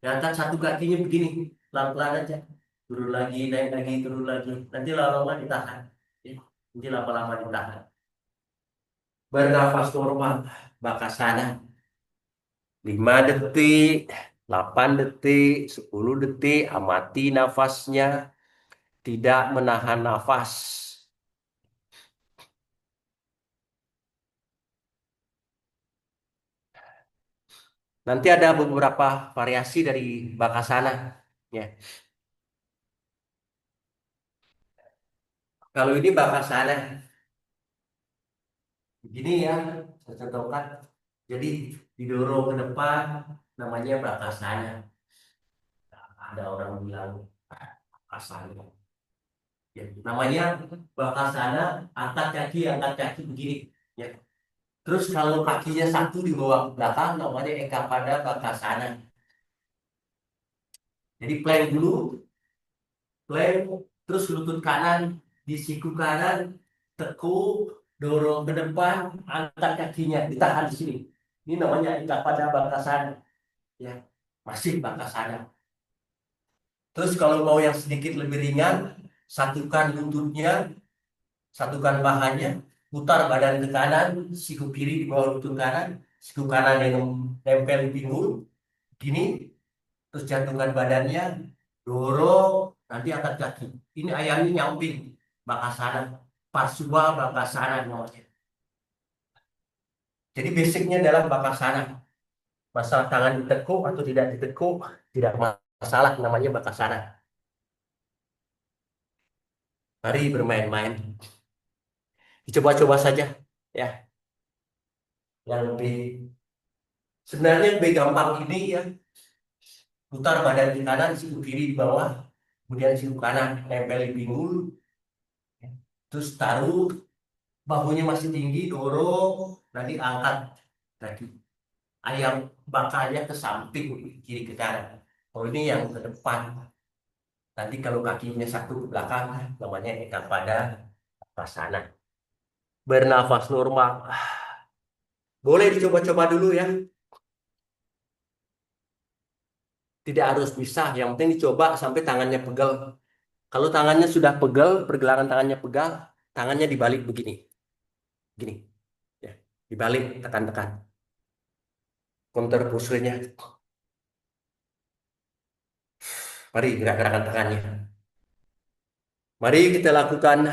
Angkat satu kakinya begini, pelan-pelan aja. Turun lagi, naik lagi, turun lagi. Nanti lama-lama ditahan. Ya, nanti lama-lama ditahan. Bernafas normal, bakasana. 5 detik, 8 detik, 10 detik. Amati nafasnya. Tidak menahan nafas. Nanti ada beberapa variasi dari bakasana. Ya. Kalau ini bakasana. Begini ya, saya contohkan. Jadi didorong ke depan, namanya bakasana. Ada orang bilang bakasana. Ya, namanya bakasana, angkat kaki begini. Ya. Terus kalau kakinya satu di bawah belakang, namanya ekapada bakasana. Jadi plank dulu, plank, terus lutut kanan di siku kanan, tekuk, dorong ke depan, angkat kakinya, ditahan di sini. Ini namanya ekapada bakasana. Ya, masih bakasana. Terus kalau mau yang sedikit lebih ringan, satukan lututnya, satukan pahanya, putar badan ke kanan, siku kiri di bawah lutut kanan, siku kanan yang nempel di pinggul, gini, terus jantungkan badannya, dorong, nanti angkat kaki. Ini ayamnya nyamping, bakasana, paswa bakasana namanya. Jadi basicnya adalah bakasana. Masalah tangan ditekuk atau tidak ditekuk, tidak masalah, namanya bakasana. Mari bermain-main. Dicoba-coba saja. Ya, yang lebih sebenarnya lebih gampang ini ya, putar badan di kanan, siku kiri di bawah, kemudian siku kanan nempel di pinggul, terus taruh bahunya masih tinggi, dorong, nanti angkat tadi ayam bakarnya ke samping kiri ke kanan. Oh ini yang ke depan. Nanti kalau kakinya satu ke belakang, namanya ikat pada pasana. Bernafas normal. Boleh dicoba-coba dulu ya. Tidak harus bisa. Yang penting dicoba sampai tangannya pegal. Kalau tangannya sudah pegal, pergelangan tangannya pegal, tangannya dibalik begini. Gini. Ya. Dibalik, tekan-tekan. Counter push-nya. Mari gerak-gerakan tangannya. Mari kita lakukan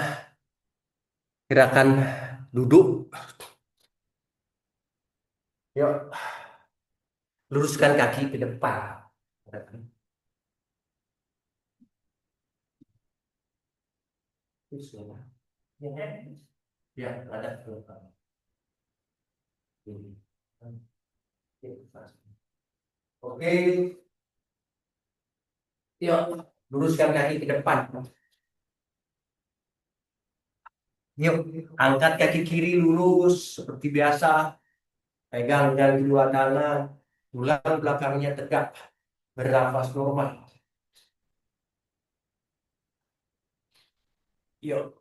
gerakan duduk. Yuk, luruskan kaki ke depan. Ya, ada ke depan. Oke, yuk, luruskan kaki ke depan. Yuk, angkat kaki kiri lurus seperti biasa. Pegang dengan kedua tangan. Tulang belakangnya tegak. Bernafas normal. Yuk,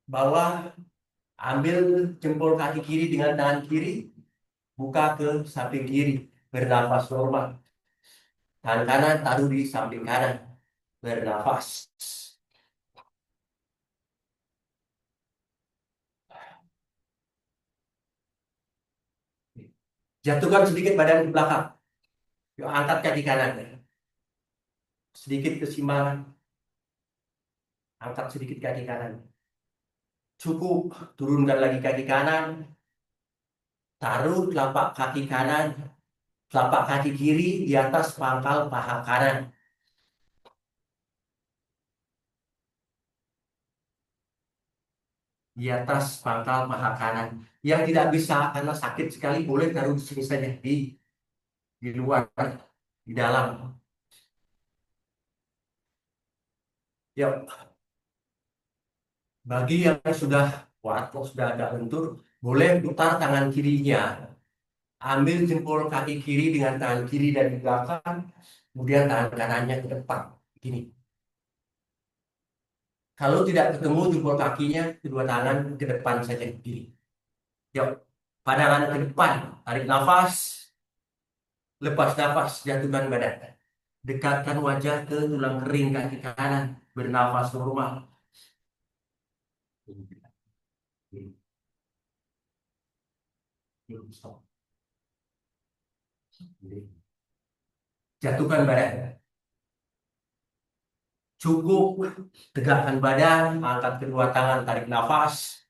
bawah. Ambil jempol kaki kiri dengan tangan kiri. Buka ke samping kiri. Bernafas normal. Tangan kanan taruh di samping kanan. Bernafas. Jatuhkan sedikit badan ke belakang. Yuk, angkat kaki kanan. Sedikit keseimbangan. Angkat sedikit kaki kanan. Cukup. Turunkan lagi kaki kanan. Taruh telapak kaki kanan, telapak kaki kiri di atas pangkal paha kanan. Di atas pangkal paha kanan. Yang tidak bisa karena sakit sekali boleh taruh di sini saja, di luar, di dalam. Yuk, bagi yang sudah kuat, yang sudah agak lentur, boleh putar tangan kirinya. Ambil jempol kaki kiri dengan tangan kiri dari belakang, kemudian tangan kanannya ke depan. Gini. Kalau tidak ketemu jempol kakinya, kedua tangan ke depan saja. Gini. Yuk, pandangan ke depan, tarik nafas, lepas nafas, jatuhkan badan. Dekatkan wajah ke tulang kering kaki kanan, bernafas normal. Stop. Jatuhkan badan. Cukup, tegakkan badan, angkat kedua tangan, tarik nafas,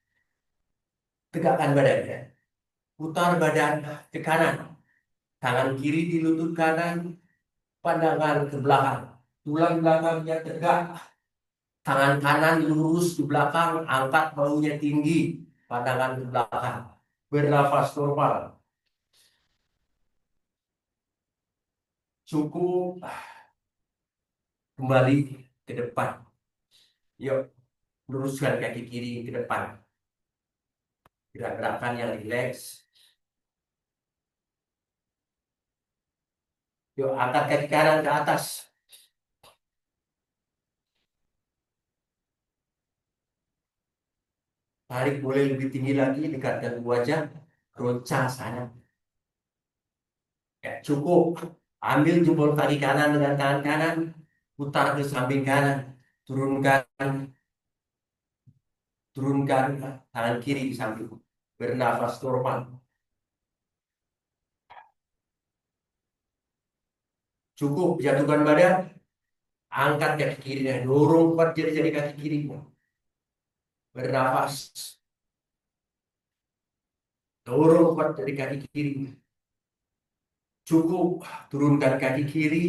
tegakkan badan. Putar badan ke kanan, tangan kiri di lutut kanan, pandangan ke belakang. Tulang belakangnya tegak, tangan kanan lurus di belakang, angkat bahunya tinggi, pandangan ke belakang. Bernafas normal. Cukup, kembali ke depan. Yuk, luruskan kaki kiri ke depan. Gerak-gerakan yang rileks. Yuk, angkat kaki kanan ke atas. Tarik boleh lebih tinggi lagi, dekatkan wajah. Goncang sana. Ya, cukup. Ambil jempol kaki kanan dengan tangan kanan. Putar ke samping kanan. Turunkan, turunkan tangan kiri di samping. Bernafas normal. Cukup, jatuhkan badan. Angkat kaki kirinya. Dorong kuat jari-jari kaki kiri. Bernafas. Dorong kuat dari kaki kiri. Cukup turunkan kaki kiri,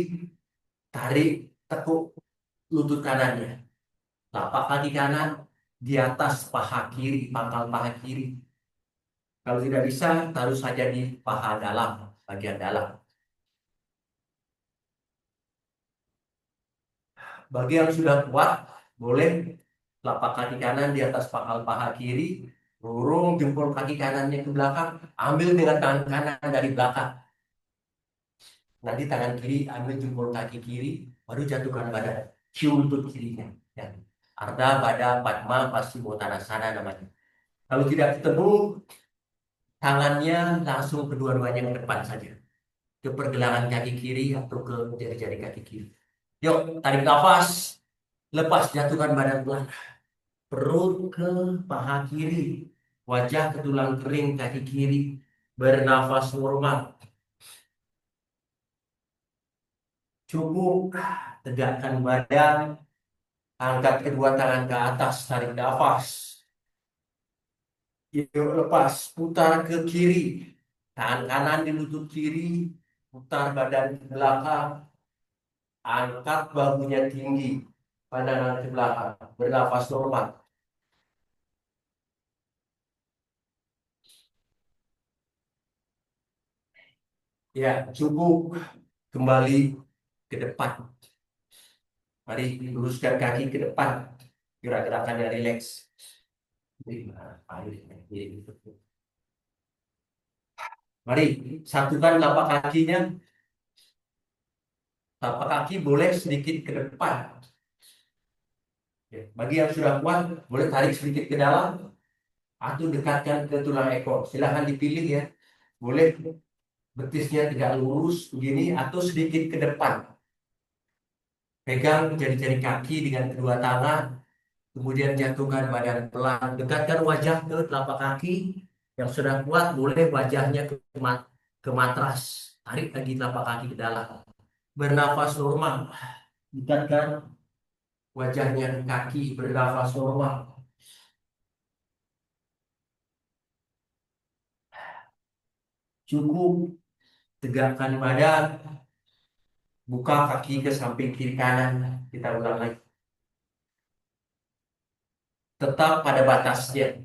tarik, tekuk lutut kanannya. Telapak kaki kanan di atas paha kiri, pangkal paha kiri. Kalau tidak bisa, taruh saja di paha dalam, bagian dalam. Bagi yang sudah kuat, boleh telapak kaki kanan di atas pangkal paha kiri, lurung jempol kaki kanannya ke belakang, ambil dengan tangan kanan dari belakang. Nanti tangan kiri ambil jempol kaki kiri, baru jatuhkan badan. Cium lutut kirinya. Ya. Ardha Bada Padma Paschimottanasana namanya. Kalau tidak ketemu, tangannya langsung kedua-duanya ke depan saja. Ke pergelangan kaki kiri atau ke jari-jari kaki kiri. Yuk, tarik nafas. Lepas, jatuhkan badan pelan. Perut ke paha kiri. Wajah ke tulang kering kaki kiri. Bernafas normal. Cukup. Tegakkan badan. Angkat kedua tangan ke atas. Tarik nafas. Yuk, lepas. Putar ke kiri. Tangan kanan di lutut kiri. Putar badan ke belakang. Angkat bahunya tinggi. Pandangan ke belakang. Bernafas normal. Ya, cukup. Kembali ke depan. Mari luruskan kaki ke depan. Gerak-gerakannya rileks. Mari satukan telapak kakinya. Telapak kaki boleh sedikit ke depan. Ya, bagi yang sudah kuat, boleh tarik sedikit ke dalam atau dekatkan ke tulang ekor. Silahkan dipilih ya. Boleh betisnya tidak lurus begini atau sedikit ke depan. Pegang jari-jari kaki dengan kedua tangan. Kemudian jatuhkan badan pelan. Dekatkan wajah ke telapak kaki. Yang sudah kuat boleh wajahnya ke matras. Tarik lagi telapak kaki ke dalam. Bernafas normal. Dekatkan wajahnya ke kaki. Bernafas normal. Cukup tegakkan badan. Buka kaki ke samping kiri kanan. Kita ulang lagi. Tetap pada batasnya.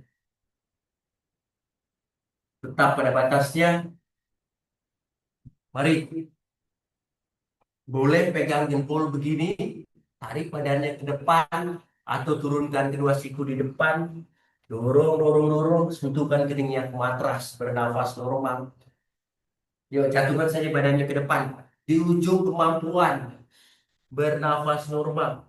Tetap pada batasnya. Mari. Boleh pegang jempol begini, tarik badannya ke depan, atau turunkan kedua siku di depan, dorong, dorong, dorong, sentuhkan keningnya ke matras, bernafas normal. Yuk, jatuhkan saja badannya ke depan, di ujung kemampuan, bernafas normal.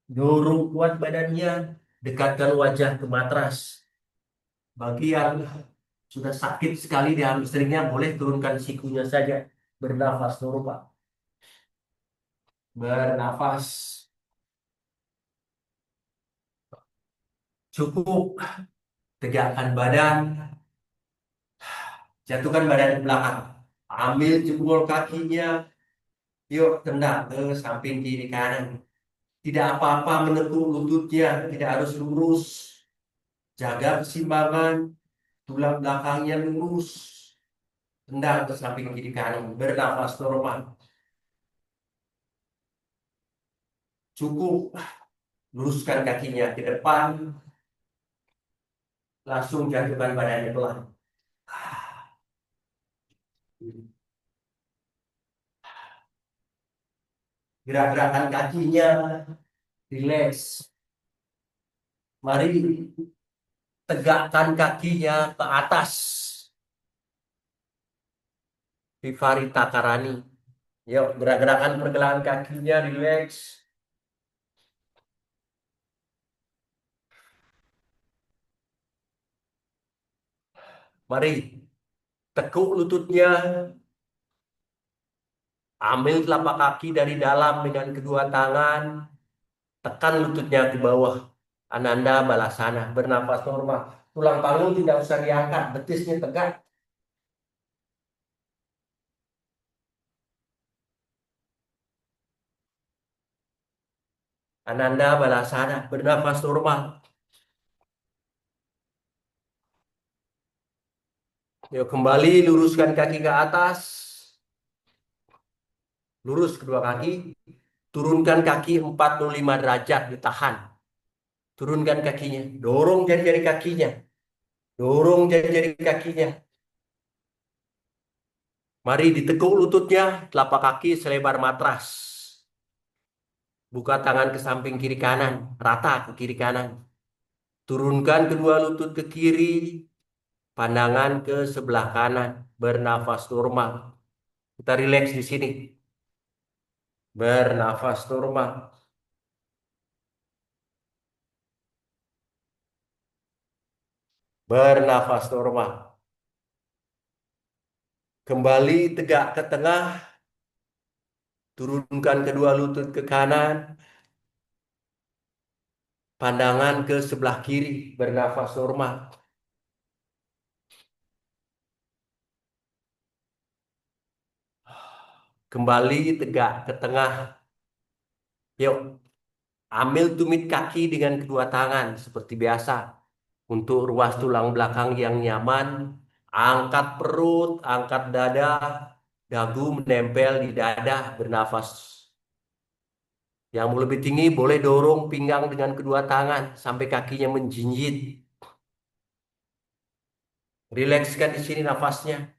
Dorong kuat badannya, dekatkan wajah ke matras. Bagi yang sudah sakit sekali di hamstringnya, boleh turunkan sikunya saja, bernafas normal. Bernafas. Cukup tegakkan badan, jatuhkan badan ke belakang. Ambil jempol kakinya, yuk tendang ke samping kiri kanan. Tidak apa-apa menekuk lututnya, tidak harus lurus. Jaga keseimbangan, tulang belakangnya lurus. Tendang ke samping kiri kanan, bernafas normal. Cukup, luruskan kakinya ke depan, langsung jatuhkan badannya pelan. Gerak-gerakan kakinya, rileks. Mari tegakkan kakinya ke atas. Vivarita Karani. Yuk, gerak-gerakan pergelangan kakinya, rileks. Mari, tekuk lututnya. Ambil telapak kaki dari dalam dengan kedua tangan. Tekan lututnya ke bawah. Ananda Balasana, bernafas normal. Tulang panggung tidak usah diangkat, betisnya tegak. Ananda Balasana, bernafas normal. Yuk kembali luruskan kaki ke atas. Lurus kedua kaki. Turunkan kaki 45 derajat, ditahan. Turunkan kakinya. Dorong jari-jari kakinya. Dorong jari-jari kakinya. Mari ditekuk lututnya, telapak kaki selebar matras. Buka tangan ke samping kiri kanan, rata ke kiri kanan. Turunkan kedua lutut ke kiri, pandangan ke sebelah kanan, bernafas normal. Kita rileks di sini. Bernafas normal. Bernafas normal. Kembali tegak ke tengah, turunkan kedua lutut ke kanan, pandangan ke sebelah kiri, bernafas normal. Kembali tegak ke tengah. Yuk, ambil tumit kaki dengan kedua tangan seperti biasa. Untuk ruas tulang belakang yang nyaman, angkat perut, angkat dada, dagu menempel di dada, bernafas. Yang mau lebih tinggi boleh dorong pinggang dengan kedua tangan sampai kakinya menjinjit. Rilekskan di sini nafasnya.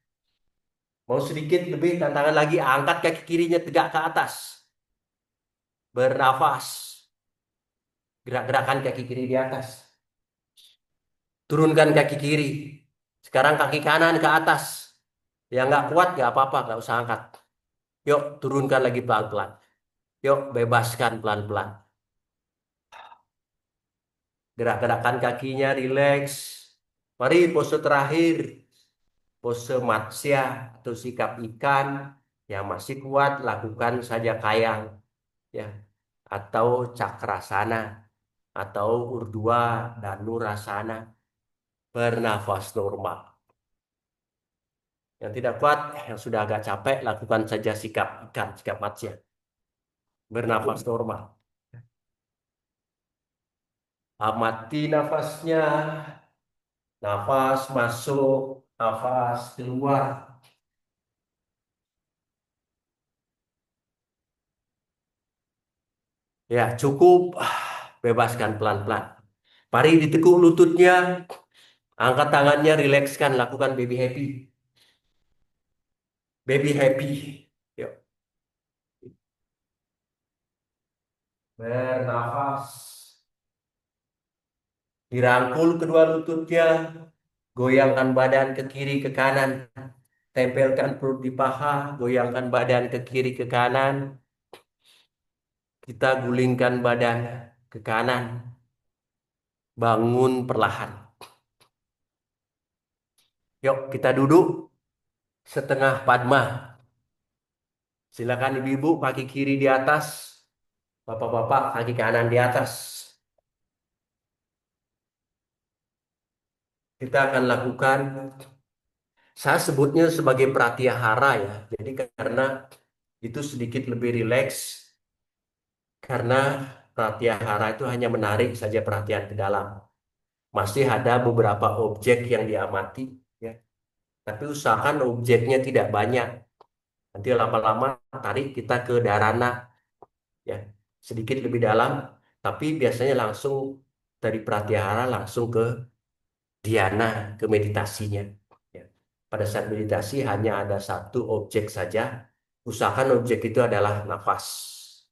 Mau sedikit lebih tantangan lagi, angkat kaki kirinya tegak ke atas. Bernafas. Gerak-gerakan kaki kiri di atas. Turunkan kaki kiri. Sekarang kaki kanan ke atas. Yang nggak kuat nggak apa-apa, nggak usah angkat. Yuk, turunkan lagi pelan-pelan. Yuk, bebaskan pelan-pelan. Gerak-gerakan kakinya rileks. Mari pose terakhir. Pose matsya atau sikap ikan yang masih kuat, lakukan saja kayang. Ya, atau cakrasana. Atau urdhva dhanurasana. Bernafas normal. Yang tidak kuat, yang sudah agak capek, lakukan saja sikap ikan, sikap matsya. Bernafas normal. Amati nafasnya. Nafas masuk, nafas keluar. Ya, cukup. Bebaskan pelan-pelan. Mari ditekuk lututnya, angkat tangannya, rilekskan, lakukan baby happy. Baby happy. Yuk, bernafas. Dirangkul kedua lututnya, goyangkan badan ke kiri ke kanan. Tempelkan perut di paha, goyangkan badan ke kiri ke kanan. Kita gulingkan badan ke kanan. Bangun perlahan. Yuk, kita duduk setengah padma. Silakan ibu-ibu kaki kiri di atas, bapak-bapak kaki kanan di atas. Kita akan lakukan, saya sebutnya sebagai pratyahara ya. Jadi karena itu sedikit lebih rileks, karena pratyahara itu hanya menarik saja perhatian ke dalam. Masih ada beberapa objek yang diamati, ya. Tapi usahakan objeknya tidak banyak. Nanti lama-lama tarik kita ke dharana, ya, sedikit lebih dalam. Tapi biasanya langsung dari pratyahara langsung ke dhyana, ke meditasinya. Ya. Pada saat meditasi hanya ada satu objek saja. Usahakan objek itu adalah nafas.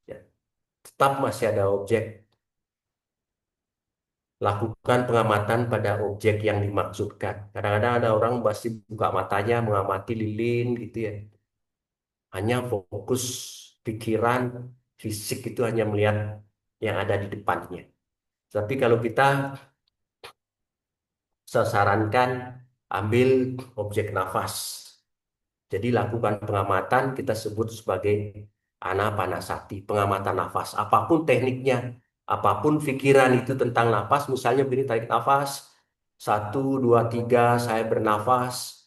Ya. Tetap masih ada objek. Lakukan pengamatan pada objek yang dimaksudkan. Kadang-kadang ada orang masih buka matanya mengamati lilin gitu ya. Hanya fokus pikiran, fisik itu hanya melihat yang ada di depannya. Tapi kalau kita, saya sarankan ambil objek nafas. Jadi lakukan pengamatan kita sebut sebagai anapanasati, pengamatan nafas. Apapun tekniknya, apapun pikiran itu tentang nafas, misalnya begini tarik nafas, 1, 2, 3 saya bernafas,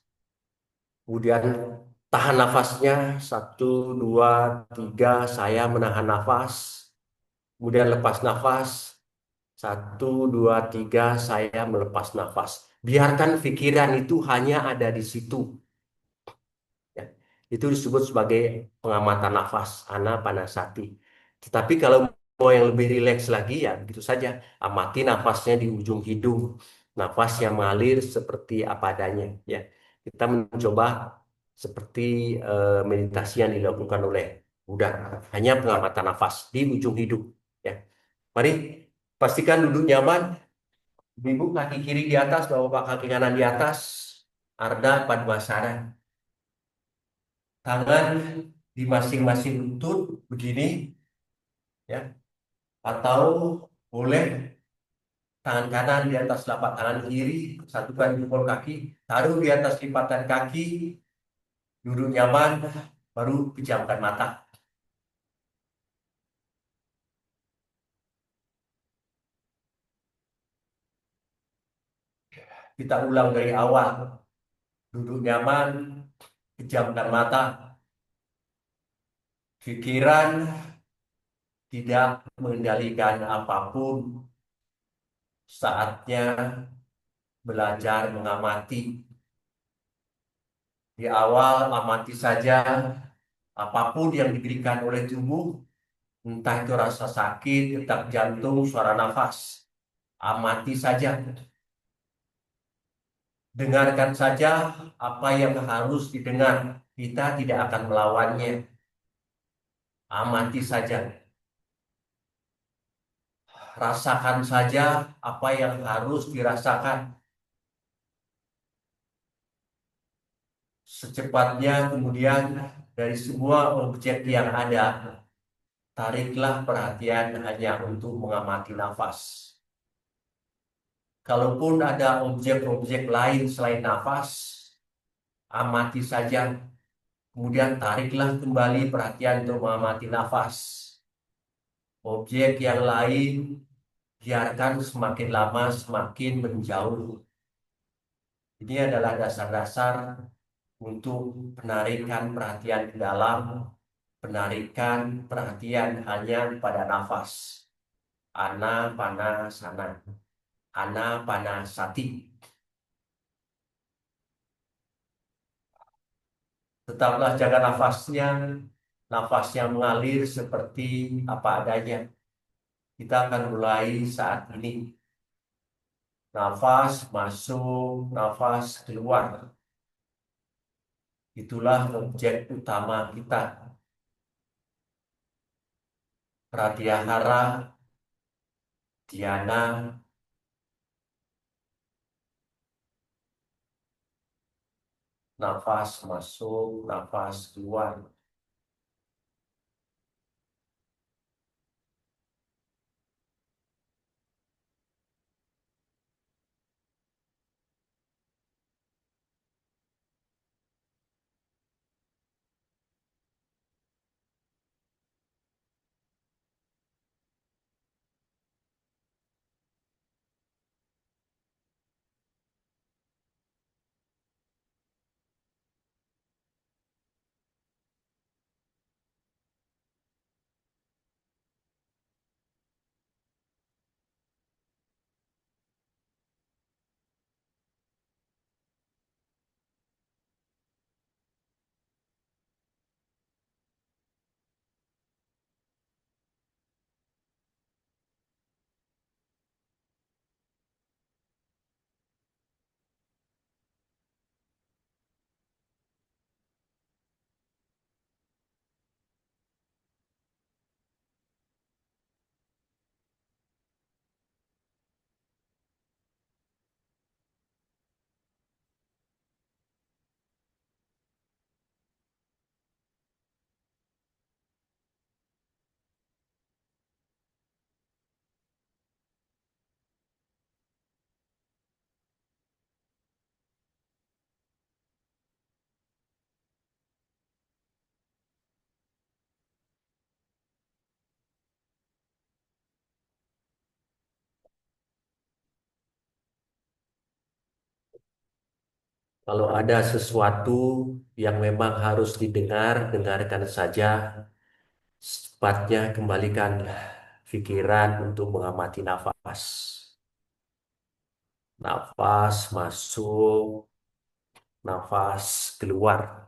kemudian tahan nafasnya, 1, 2, 3 saya menahan nafas, kemudian lepas nafas, 1, 2, 3 saya melepas nafas. Biarkan pikiran itu hanya ada di situ. Ya. Itu disebut sebagai pengamatan nafas, anapanasati. Tetapi kalau mau yang lebih rileks lagi ya begitu saja. Amati nafasnya di ujung hidung. Nafas yang mengalir seperti apa adanya. Ya. Kita mencoba seperti meditasi yang dilakukan oleh Buddha. Hanya pengamatan nafas di ujung hidung. Ya. Mari pastikan duduk nyaman. Ibu kaki kiri di atas, bapak kaki kanan di atas. Arda Padmasana. Tangan di masing-masing lutut begini ya, atau boleh tangan kanan di atas telapak tangan kiri, satukan jempol kaki, taruh di atas lipatan kaki, duduk nyaman, baru pejamkan mata. Kita ulang dari awal. Duduk nyaman, pejamkan mata. Pikiran tidak mengendalikan apapun. Saatnya belajar mengamati. Di awal amati saja apapun yang diberikan oleh tubuh, entah itu rasa sakit, detak jantung, suara nafas. Amati saja, dengarkan saja apa yang harus didengar. Kita tidak akan melawannya. Amati saja, rasakan saja apa yang harus dirasakan. Secepatnya kemudian dari semua objek yang ada, tariklah perhatian hanya untuk mengamati nafas. Kalaupun ada objek-objek lain selain nafas, amati saja. Kemudian tariklah kembali perhatian untuk mengamati nafas. Objek yang lain biarkan semakin lama semakin menjauh. Ini adalah dasar-dasar untuk penarikan perhatian ke dalam, penarikan perhatian hanya pada nafas. Anapanasana, anapanasati. Tetaplah jaga nafasnya, nafas yang mengalir seperti apa adanya. Kita akan mulai saat ini. Nafas masuk, nafas keluar. Itulah objek utama kita. Pratyahara, dhyana, nafas masuk, nafas keluar. Kalau ada sesuatu yang memang harus didengar, dengarkan saja. Secepatnya kembalikan pikiran untuk mengamati nafas. Nafas masuk, nafas keluar.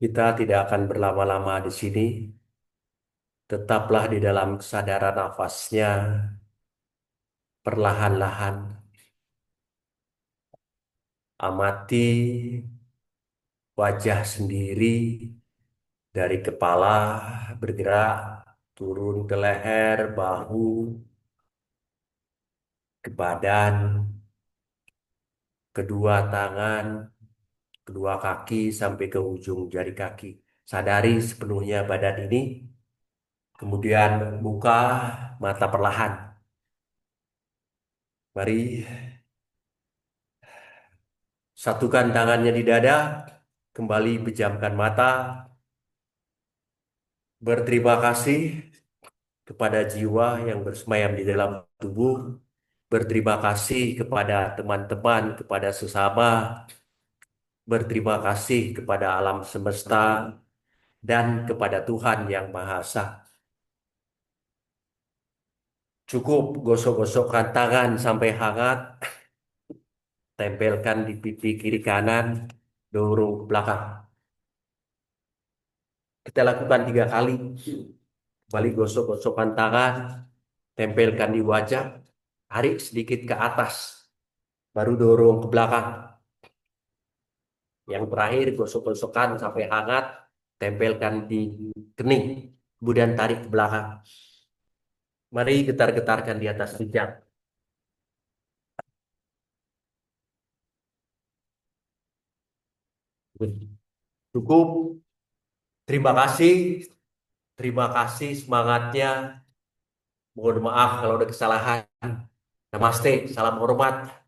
Kita tidak akan berlama-lama di sini. Tetaplah di dalam kesadaran nafasnya, perlahan-lahan. Amati wajah sendiri dari kepala bergerak turun ke leher, bahu, ke badan, kedua tangan, kedua kaki sampai ke ujung jari kaki. Sadari sepenuhnya badan ini, kemudian buka mata perlahan. Mari satukan tangannya di dada, kembali pejamkan mata, berterima kasih kepada jiwa yang bersemayam di dalam tubuh, berterima kasih kepada teman-teman, kepada sesama, berterima kasih kepada alam semesta, dan kepada Tuhan Yang Maha Esa. Cukup gosok-gosokkan tangan sampai hangat, tempelkan di pipi kiri kanan, dorong ke belakang. Kita lakukan 3 kali. Kembali gosok-gosokkan tangan, tempelkan di wajah, tarik sedikit ke atas, baru dorong ke belakang. Yang terakhir gosok-gosokkan sampai hangat, tempelkan di kening, kemudian tarik ke belakang. Mari getar-getarkan di atas pijak. Cukup. Terima kasih. Terima kasih semangatnya. Mohon maaf kalau ada kesalahan. Namaste, salam hormat.